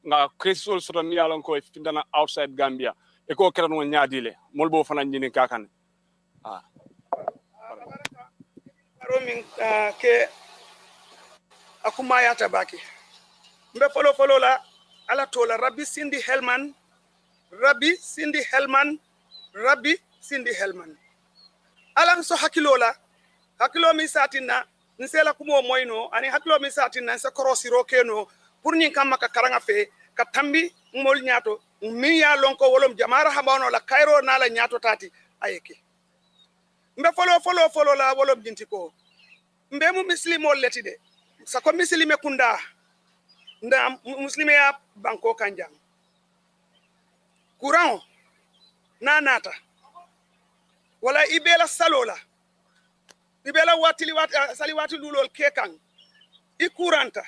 nga crystal soron yalon ko e findana outside Gambia e ko kera no nyaadile molbo fana nyini kakan Roaming ke akumaya tabaki mbe follow la ala tola Rabbi Cindy Hellman alang so hakilo mi satina nsela kumo moyno ani hakilo mi satina sa korosiro keno pour nyin kam maka karanga fe ka tambi ngol nyato mi ya lonko wolom jamara habano la kairo na la nyato tati ayeke mbe follow la wolom jinti ko mbe mu muslimo letide sako muslime kunda nda muslime ya banko kanjang courant nanata wala ibela salola ibela saliwati lulol kekan i couranta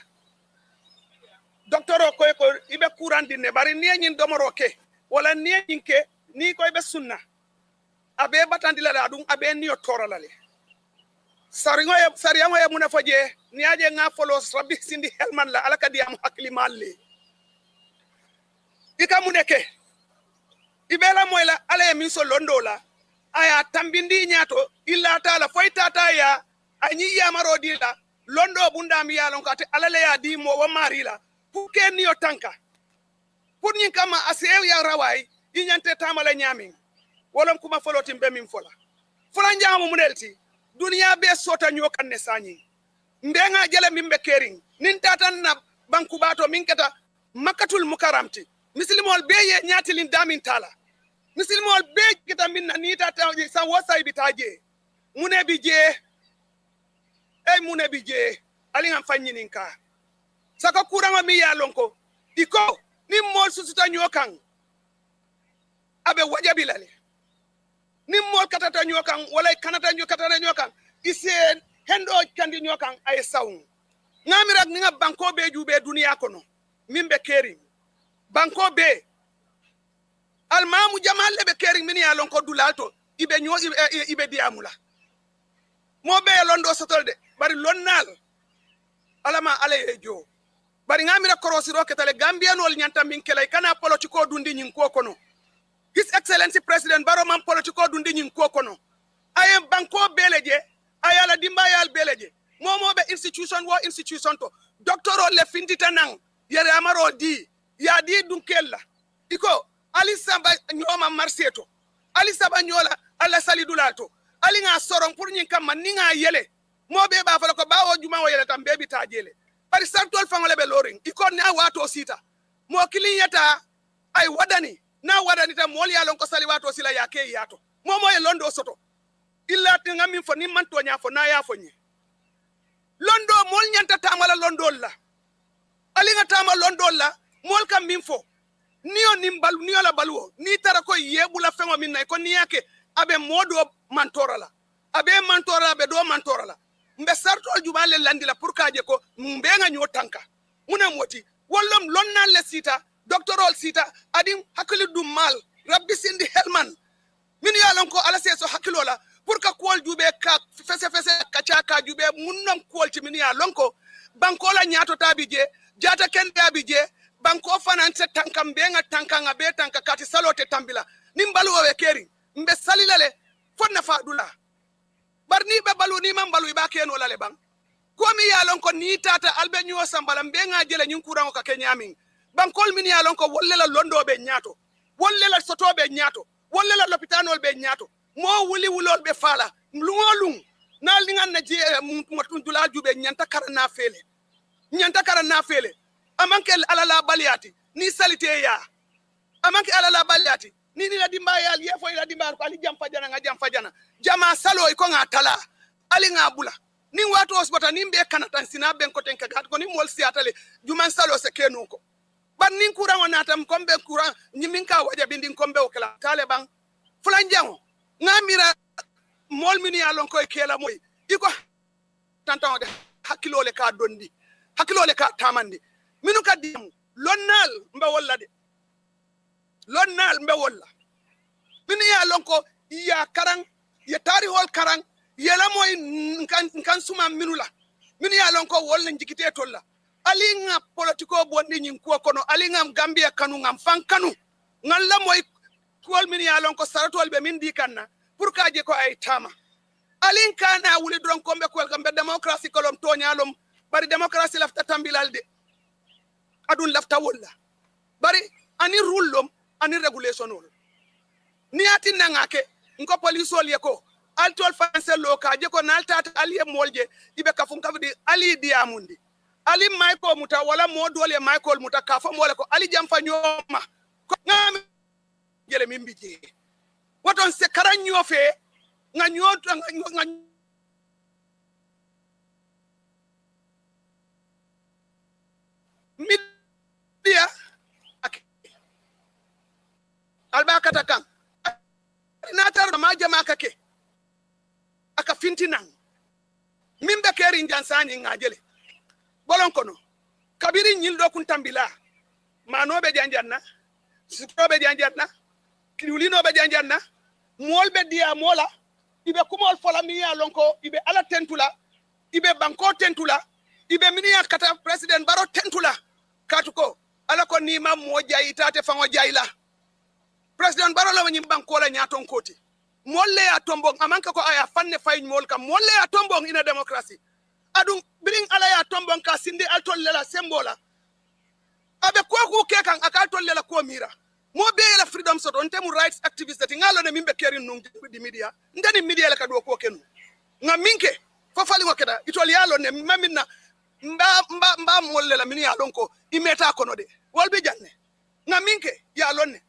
docteur ko ibe courant dinne bari niyin domoro ke wala niyin ke ni ko ibe sunna abe batandila da dum abe niyo toralale sariyango ya muna faje ni aje nga follow Rabbi Cindy Hellman la alaka diam hakli malle ika muneke ibela moyla ala min so londola aya tambindi nyato illa taala foytata ya anyi ya marodila londo bunda mi yalon ko ate alale ya di mo wa marila pour que niyo tanka pour nyin kama asew ya rawai inyante tamala nyamin wolom kuma foloti mbe min fola njamu munelti dunia be sota nyokan ne sanyi mbenga jele mimbe kering nin tatan na banku bato min kata makatul mukaramti muslimol be ye nyatilin damin tala muslimol be kita min ni tata sa wasay bitaje mune bije ali ngam fanyinin ka saka kurama mi ya lonko iko ni mol susuta nyokan abe wajabilale ni mol katata nyokan wala kanata nyokan ise hendo kandi nyokan ay sawn ngamira nga banko be jube dunia kono mimbe kering banko be almamu jamal be kering min ya lon ko dulalto ibe diamula mo be londo sotolde bari lonnal alama ale jo bari ngamira korosiro ketale gambianol nyanta min kelay kana politiko dundi nyin ko kono His Excellency President Barrow man politiko dundi nyin ko kono ay banko beleje ayala dimbayal beleje momo be institution to doctoro le findita nang yere amaro di ya di dunkella iko ali samba nyoma marseto ali sabanyola alla salidulato ali nga sorong pour nyin kam man ni nga yele mo be ba fa ko bawo juma wo yele tam be bi tajele bari sartol fangole be loring iko na wato sita mo kiliyata ay wadani na wadani tam mol ya lon ko sali wato sila yake yato mo moye londo soto illa tinga min fo ni man to nya fo na ya fo nyi londo mol nyanta tamala londo la ali nga tama londo la mol kam min fo niyo nimbalu niyo la baluo ni tara ko yebula fengo min nay ko ni yake abe modo mantora la abe mantora abe do mantora la mbe sartol jubale landila pour kaje ko mbe nga nyo tanka muna moti wollom lonna le sita doctorol sita adim hakili dum mal rabbi sindi helman min yalon ko ala seso hakilo la pour ka kol jube ka fese ka chaka jube munnam kol ti min yalon ko banko la nyato tabije jata ken tabije banko fanance tankam be nga tankanga be tanka kati salote tambila nimbalu we keri mbe salilale fonna faadula barni be balu ni man balu ba keno lale bang ko mi yalon ko ni tata albe nyo sambala be nga jele nyin kurango ka kenyamin bankol min yalon ko wolle la londo be nyaato wolle la soto be nyaato wolle la lopitanol be nyaato mo wuli wulol be fala lungolung na lingan na je mutun dula jube nyanta karana fele amanke alala baliati ni salite ya amanke alala baliati ni la dimba ya yefo ila dimba ko ali jam fajana jama salo iko ngatala ali ngabula ni watu hospital ni mbe kanatan sina ben ko tenka gat ko ni mol siatale juman salo se kenuko ban nin kuran onatam kombe kuran nyiminka waja bindin kombe o kala taliban fulan jango ngamira mol mini alon ko kela moy iko tantan de hakilole ka dondi hakilole ka tamandi minu ka dim lonnal mbe wolla mini alon ko ya karang ya tari hol karang yela moy kan suma minula mini alon ko wolla njikite tolla ali nga politiko bondi nyin ko kono ali ngam Gambia kanu ngam fan kanu ngalla moy kol min ya lon ko saratol be min di kanna pour ka je ko ay tama ali kana wuli dron ko be ko gambe democracy kolom to nyalom bari democracy lafta tambilalde adun lafta wolla bari ani rulom ani regulation ol ni ati nangake nko police ol yeko altol fanse loka je ko naltata ali molje ibe kafun kafdi ali diamundi ali Michael muta wala modole Michael muta kafa mole ko ali jamfa nyoma ko ngam jele mimbije waton se karanyo fe nga nyoto nga media albakata kan natar ma jama kake aka fintinan mimbe keri njansani ngajele bolon kono kabiri nyildo kun tambila manobe janjanna sitobe janjanna kiulinobe janjanna molbe dia mola ibe kumol fola miya lonko ibe ala tentula ibe banko tentula ibe minia kata president baro tentula katuko ala ko ni mam mo jayi tate fango jayila president baro la nyim banko la nyaton koti molle ya tombong amanka ko aya fanne fay mol kam molle ya tombong ina democracy adun bring ala ya tombon ka sindi altol lela sembola abe ko ke kan akatol lela ko mira mo be la freedom so don temu rights activists that ngalo ne mimbe kerin nung di media ndani media la kado ko kenu ngaminke fo fali ngokeda itol yalo ne mamina mba mo lela mini ya lonko imeta kono de wolbe janne ngaminke ya lonne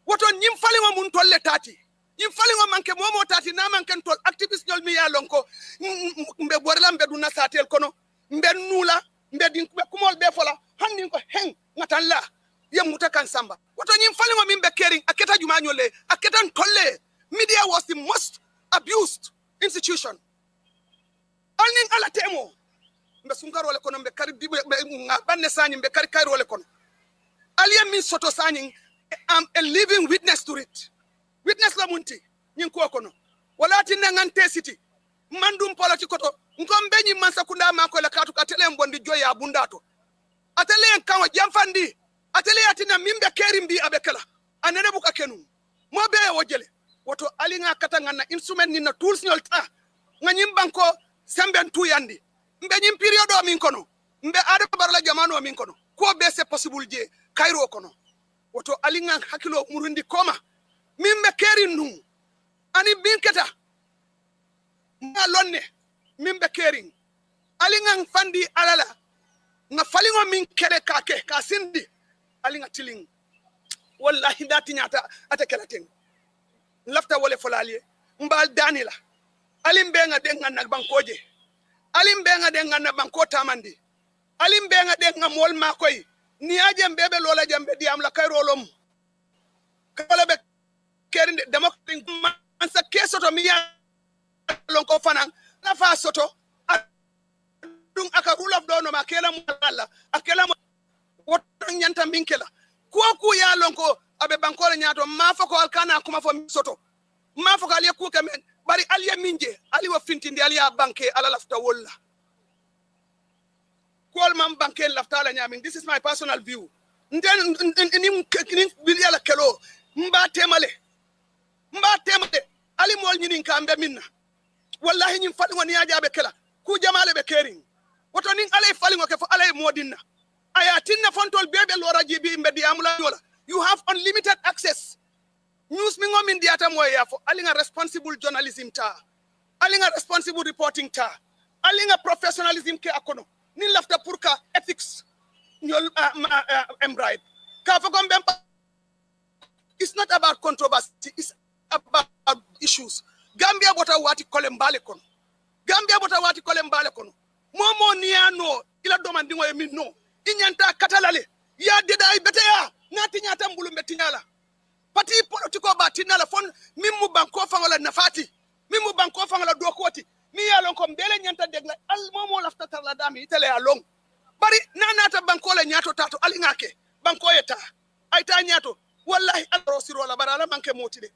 woto nyim fali ngo mun tolle tati nyim fali ngo manke momo tati na manke tol activist nyol mi ya lonko mbe borla mbe duna satel kono mbe nula mbe din kumol be fola hanni ko hen ngatan la yemuta kan samba woto nyim fali ngo mimbe kering aketa juma nyole aketa tolle media was the most abused institution alning ala temo mbe sunkaro le kono mbe kari banne sani mbe kari kairo le kono aliya min soto sani am a living witness to it witness la munti nyin ko kono wala tinna ngante city mandum politiko to ngombe nyi mansa kunda ma ko la katu katele mbondi joya bundato atele kan jamfandi atele atina mimbe kerimbi abekala anene buka kenu mo be wojele woto alinga kata ngana instrument ni na tools nyol ta nganyim banko semben tu yandi mbe nyim period o min kono mbe ado barla jamano o min kono ko be c'est possible je kairo kono woto alinga hakilo murundi koma mimbe keri nu ani binketa ma lonne mimbe keri ali ngang fandi alala nga falingo min kere kake ka sindi ali nga tiling wallahi dati nyata atakelaten lafta wole folalie mbal danila ali mbenga denga na bankoje ali mbenga denga na banko tamandi ali mbenga denga mol makoy ni aje mbebe lola jambe diam la kayrolom kala be kerinde demokratin mansa kesoto mi ya lonko fanan la fa soto dum aka rule of law no makela mo alla akela mo wotan nyanta minkela ku ya lonko abe bankole nyato ma fako alkana kuma fo soto ma fako aliya ku kamen bari aliya minje ali wa fintindi aliya banke ala lafta wolla kol mam banke lafta la nyamin. This is my personal view. Nden ni bidiala kelo mba temale ali mol nyini kambe minna wallahi nyim fali woni ajabe kela ku jamale be kering woto nin alay fali ngoke fo alay modinna ayatinna fontol bebe lora jibi mbedi amula yola. You have unlimited access. News mi ngomin diata moya fo alinga responsible journalism ta alinga responsible reporting ta alinga professionalism ke akono ni lafta purka ethics nyol embraid ka fo gombe. It's not about controversy, it's about issues. Gambia bota wati kolembale kono. Gambia bota wati kolembale kono. Momo niano ila domandingo e minno. Inyanta katalale. Ya deda ibeteya. Nati nyata mbulu mbetinyala. Pati politiko batinala fon mimu banko fangola nafati. Mimu banko fangola dokoti. Mi yalon ko mbele nyanta degla al momo lafta tarla dami itele along. Bari nanata banko le nyato tato alingake. Banko yeta. Aita nyato. Wallahi alro siro la barala manke motide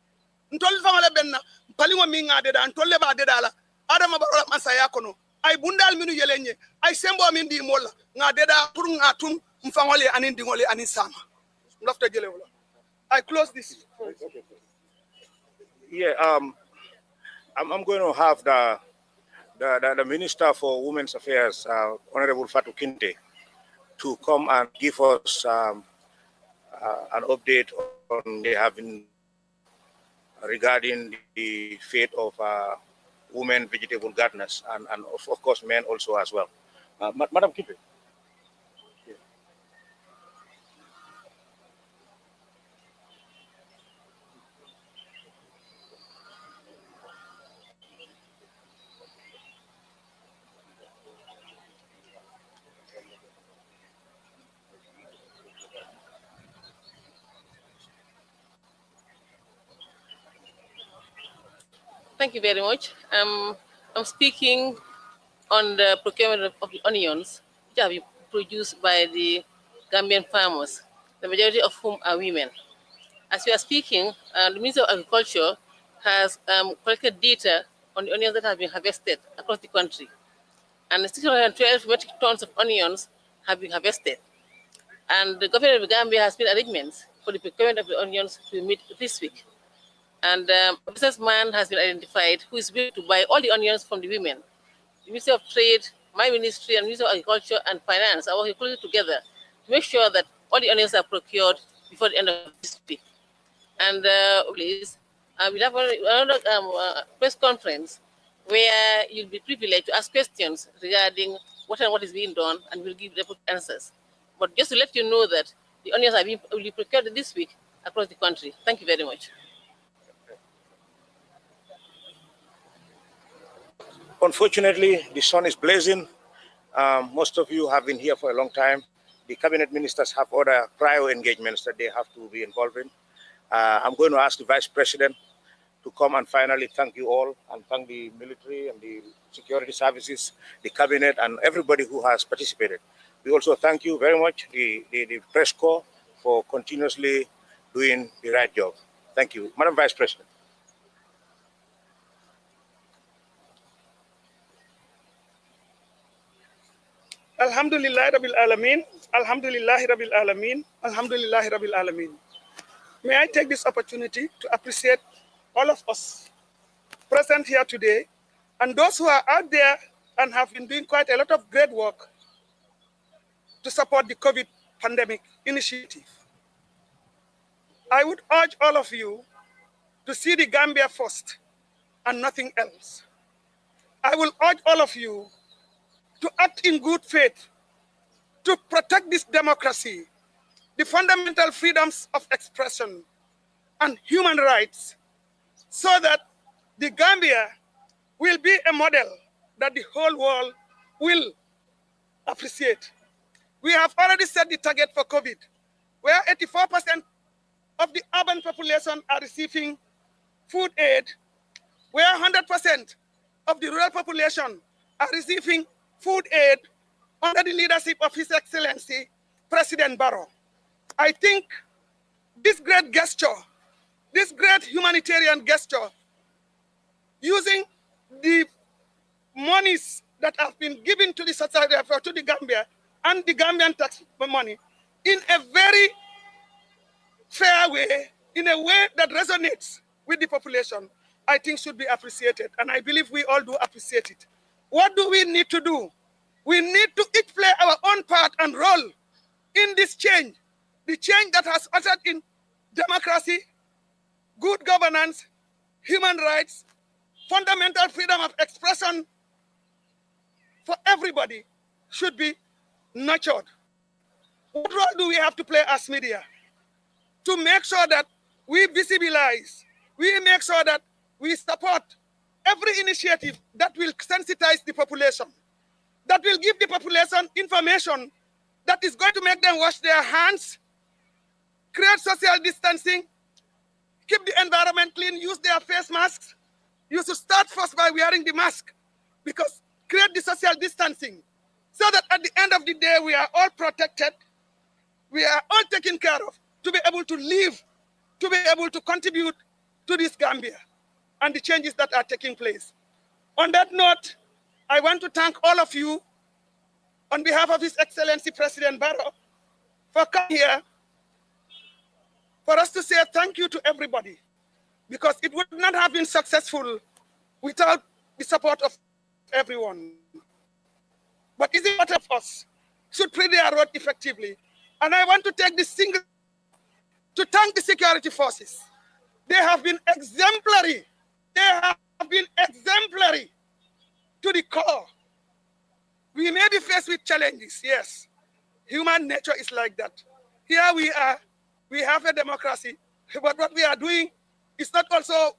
ntol famale benna palingo mi ngade da ntolle ba de dala adama barola masaya kono ay bundal minu yelenye ay sembo min di molla ngade da pour ngatum mfangole anin dingole anin sama ndofta jele wala. I close this. Yeah, I'm going to have the Minister for Women's Affairs, Honorable Fatou Kinte, to come and give us an update on they have been regarding the fate of women vegetable gardeners and of course men also as well. Madam Kipe. Thank you very much. I'm speaking on the procurement of the onions, which have been produced by the Gambian farmers, the majority of whom are women. As we are speaking, the Ministry of Agriculture has collected data on the onions that have been harvested across the country. And 612 metric tons of onions have been harvested. And the government of Gambia has made arrangements for the procurement of the onions to meet this week. And a businessman has been identified who is willing to buy all the onions from the women. The Ministry of Trade, my ministry, and Ministry of Agriculture and Finance are working closely together to make sure that all the onions are procured before the end of this week. And please, we'll have another press conference where you'll be privileged to ask questions regarding what is being done, and we'll give the answers. But just to let you know that the onions will be procured this week across the country. Thank you very much. Unfortunately, the sun is blazing. Most of you have been here for a long time. The cabinet ministers have other prior engagements that they have to be involved in. I'm going to ask the Vice President to come and finally thank you all and thank the military and the security services, the cabinet, and everybody who has participated. We also thank you very much, the press corps, for continuously doing the right job. Thank you. Madam Vice President. Alhamdulillah Rabbil Alameen, Alhamdulillah Rabbil Alameen, Alhamdulillah Rabbil Alameen. May I take this opportunity to appreciate all of us present here today and those who are out there and have been doing quite a lot of great work to support the COVID pandemic initiative. I would urge all of you to see the Gambia first and nothing else. I will urge all of you to act in good faith to protect this democracy, the fundamental freedoms of expression and human rights, so that the Gambia will be a model that the whole world will appreciate. We have already set the target for COVID, where 84% of the urban population are receiving food aid, where 100% of the rural population are receiving food aid under the leadership of His Excellency, President Barrow. I think this great gesture, this great humanitarian gesture, using the monies that have been given to the society, to the Gambia, and the Gambian tax money, in a very fair way, in a way that resonates with the population, I think should be appreciated. And I believe we all do appreciate it. What do we need to do? We need to each play our own part and role in this change, the change that has ushered in democracy, good governance, human rights, fundamental freedom of expression for everybody should be nurtured. What role do we have to play as media? To make sure that we visibilize, we make sure that we support every initiative that will sensitize the population, that will give the population information that is going to make them wash their hands, create social distancing, keep the environment clean, use their face masks. You should start first by wearing the mask, because create the social distancing so that at the end of the day, we are all protected, we are all taken care of to be able to live, to be able to contribute to this Gambia and the changes that are taking place. On that note, I want to thank all of you on behalf of His Excellency President Barrow for coming here, for us to say thank you to everybody, because it would not have been successful without the support of everyone. But is it of us should play their role effectively? And I want to take this single to thank the security forces. They have been exemplary. They have been exemplary to the core. We may be faced with challenges, yes. Human nature is like that. Here we are, we have a democracy, but what we are doing is not also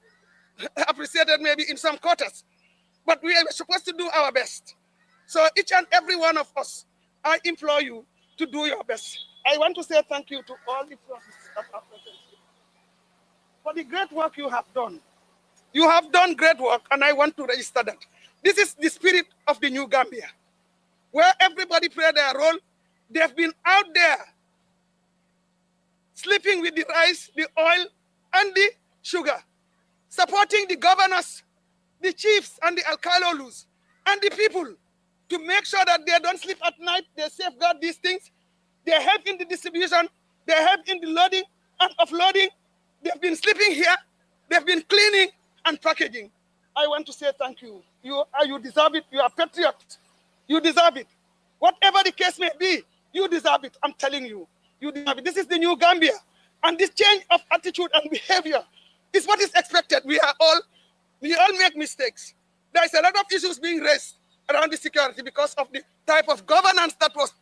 appreciated maybe in some quarters, but we are supposed to do our best. So each and every one of us, I implore you to do your best. I want to say thank you to all the forces that are present for the great work you have done. You have done great work, and I want to register that. This is the spirit of the new Gambia, where everybody played their role. They've been out there sleeping with the rice, the oil, and the sugar, supporting the governors, the chiefs, and the alcalolus, and the people to make sure that they don't sleep at night. They safeguard these things. They help in the distribution. They help in the loading and offloading. They've been sleeping here. They've been cleaning and packaging. I want to say thank you. You deserve it. You are patriots. You deserve it. Whatever the case may be, you deserve it. I'm telling you, you deserve it. This is the new Gambia. And this change of attitude and behavior is what is expected. We all make mistakes. There is a lot of issues being raised around the security because of the type of governance that was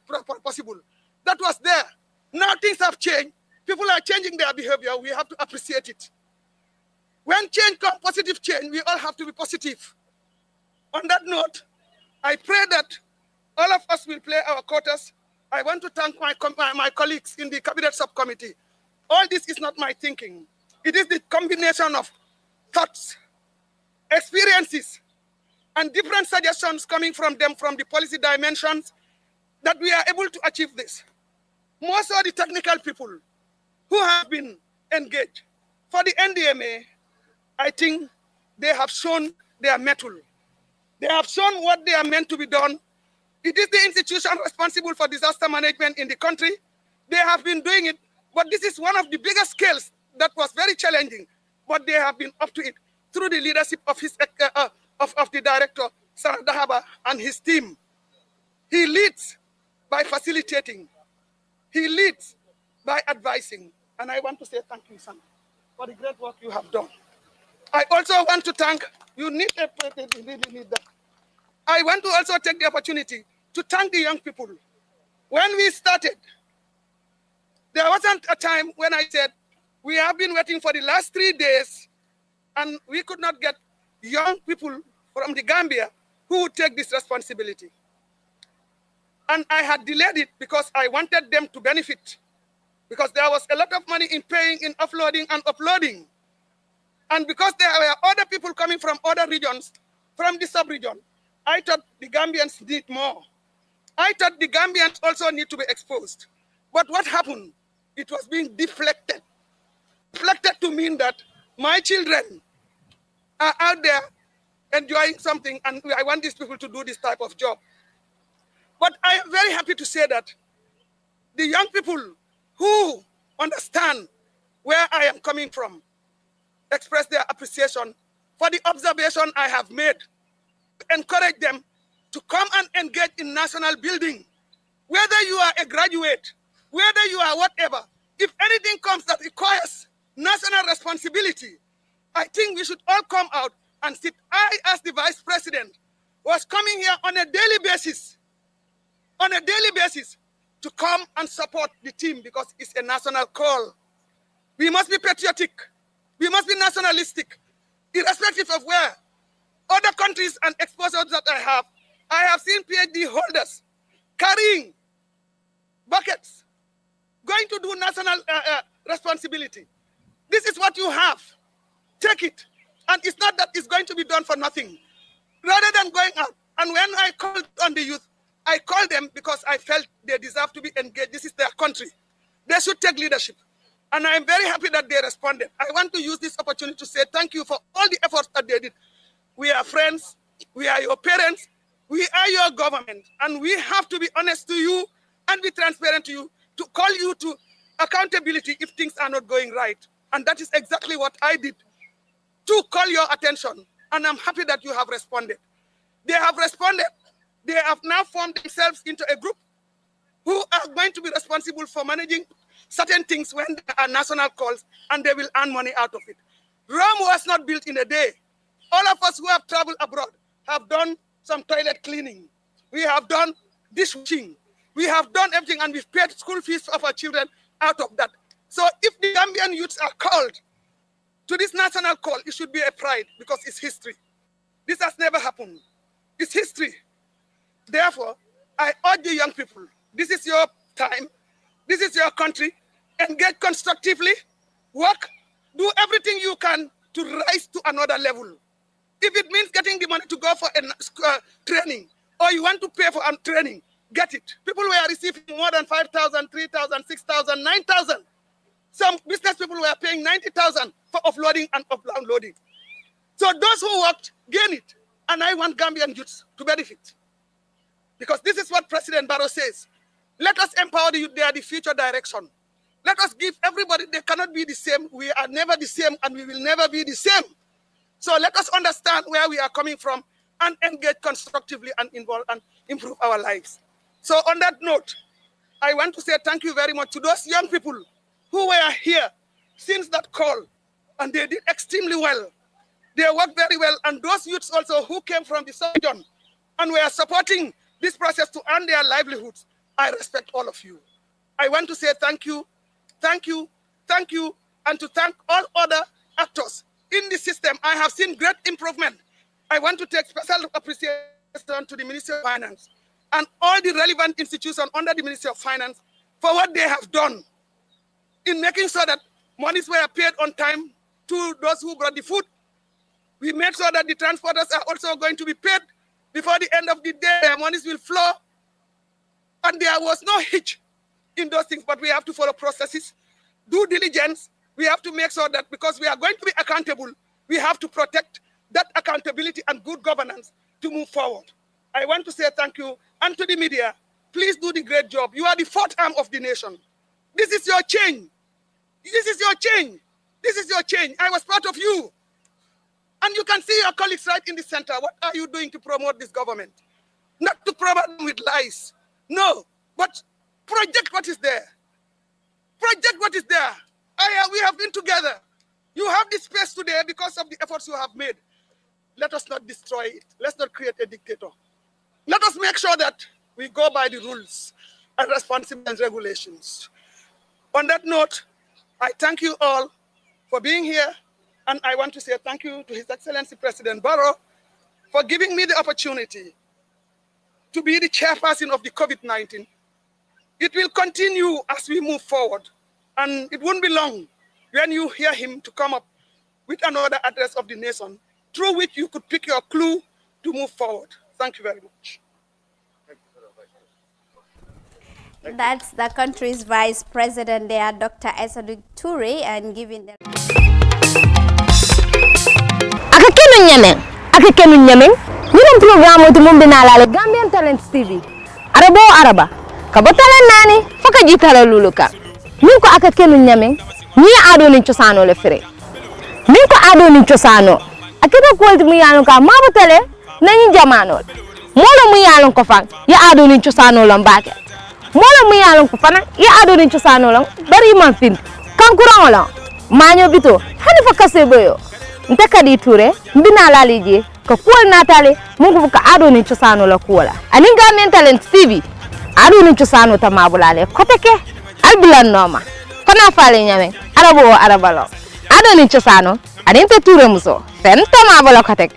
possible, that was there. Now things have changed. People are changing their behavior. We have to appreciate it. When change comes, positive change, we all have to be positive. On that note, I pray that all of us will play our quotas. I want to thank my colleagues in the Cabinet Subcommittee. All this is not my thinking. It is the combination of thoughts, experiences, and different suggestions coming from them from the policy dimensions that we are able to achieve this. More so the technical people who have been engaged. For the NDMA, I think they have shown their mettle. They have shown what they are meant to be done. It is the institution responsible for disaster management in the country. They have been doing it, but this is one of the biggest scales that was very challenging, but they have been up to it through the leadership of the director, Sarah Dahaba, and his team. He leads by facilitating. He leads by advising. And I want to say thank you, son, for the great work you have done. I also want to thank, you need that. I want to also take the opportunity to thank the young people. When we started, there wasn't a time when I said, we have been waiting for the last 3 days and we could not get young people from the Gambia who would take this responsibility. And I had delayed it because I wanted them to benefit, because there was a lot of money in paying, in offloading and uploading. And because there were other people coming from other regions, from the sub-region, I thought the Gambians need more. I thought the Gambians also need to be exposed. But what happened? It was being deflected. Deflected to mean that my children are out there enjoying something, and I want these people to do this type of job. But I am very happy to say that the young people who understand where I am coming from express their appreciation for the observation I have made. Encourage them to come and engage in national building. Whether you are a graduate, whether you are whatever, if anything comes that requires national responsibility, I think we should all come out and sit. I, as the vice president, was coming here on a daily basis, to come and support the team because it's a national call. We must be patriotic. We must be nationalistic, irrespective of where. Other countries and exposures that I have seen PhD holders carrying buckets, going to do national responsibility. This is what you have. Take it. And it's not that it's going to be done for nothing. Rather than going out, and when I called on the youth, I called them because I felt they deserve to be engaged. This is their country. They should take leadership. And I'm very happy that they responded. I want to use this opportunity to say thank you for all the efforts that they did. We are friends. We are your parents. We are your government. And we have to be honest to you and be transparent to you, to call you to accountability if things are not going right. And that is exactly what I did, to call your attention. And I'm happy that you have responded. They have responded. They have now formed themselves into a group who are going to be responsible for managing certain things when there are national calls, and they will earn money out of it. Rome was not built in a day. All of us who have traveled abroad have done some toilet cleaning. We have done dishwashing. We have done everything, and we've paid school fees of our children out of that. So if the Gambian youths are called to this national call, it should be a pride because it's history. This has never happened. It's history. Therefore, I urge the young people, this is your time, this is your country, engage constructively, work, do everything you can to rise to another level. If it means getting the money to go for training, or you want to pay for training, get it. People were receiving more than 5,000, 3,000, 6,000, 9,000. Some business people were paying 90,000 for offloading and uploading. So those who worked, gain it. And I want Gambian youths to benefit. Because this is what President Barrow says. Let us empower the youth. They are the future direction. Let us give everybody, they cannot be the same. We are never the same, and we will never be the same. So let us understand where we are coming from and engage constructively and involve and improve our lives. So on that note, I want to say thank you very much to those young people who were here since that call, and they did extremely well. They worked very well, and those youths also who came from the Southern and were supporting this process to earn their livelihoods. I respect all of you. I want to say thank you, thank you, thank you, and to thank all other actors in the system. I have seen great improvement. I want to take special appreciation to the Ministry of Finance and all the relevant institutions under the Ministry of Finance for what they have done in making sure that monies were paid on time to those who brought the food. We made sure that the transporters are also going to be paid before the end of the day. Their monies will flow. And there was no hitch in those things, but we have to follow processes, due diligence. We have to make sure that because we are going to be accountable, we have to protect that accountability and good governance to move forward. I want to say thank you. And to the media, please do the great job. You are the fourth arm of the nation. This is your change. This is your change. This is your change. I was part of you. And you can see your colleagues right in the center. What are you doing to promote this government? Not to promote them with lies. No, but project what is there. Project what is there. We have been together You have this space today because of the efforts you have made. Let us not destroy it. Let's not create a dictator. Let us make sure that we go by the rules and responsibilities and regulations. On that note, I thank you all for being here, and I want to say thank you to His Excellency President Barrow for giving me the opportunity to be the chairperson of the COVID-19. It will continue as we move forward, and it won't be long when you hear him to come up with another address of the nation, through which you could pick your clue to move forward. Thank you very much. That's the country's Vice President there, Dr. Isatou Touray, and giving them. Akakenu nyameng, nilang programo ito mong binalala Gambian Talents TV. Arabo araba, kabatalan nani, fakajitala luluka. Niko akakenu nyameng, niya ado ni chosano le fere. Niko ado ni chosano, akita kwalti miyano ka mabatale, nanyi jamano. Molo miyano ko fang, ya ado ni chosano lambake. Molo miyano ko fana, ya ado ni chosano lang, bari manfin. Kankurang lang, manyo bito, hani fakaseboyo. Ntakadi Touré mbina lalije ko kuol natale mungu ka ado ni chosano la kuola ani Gambian Talents TV ado ni chosano tamabulale koteke albilan noma fana fale nyame arabo arabalo ado ni chosano ani te Touré muso fen tamabula koteke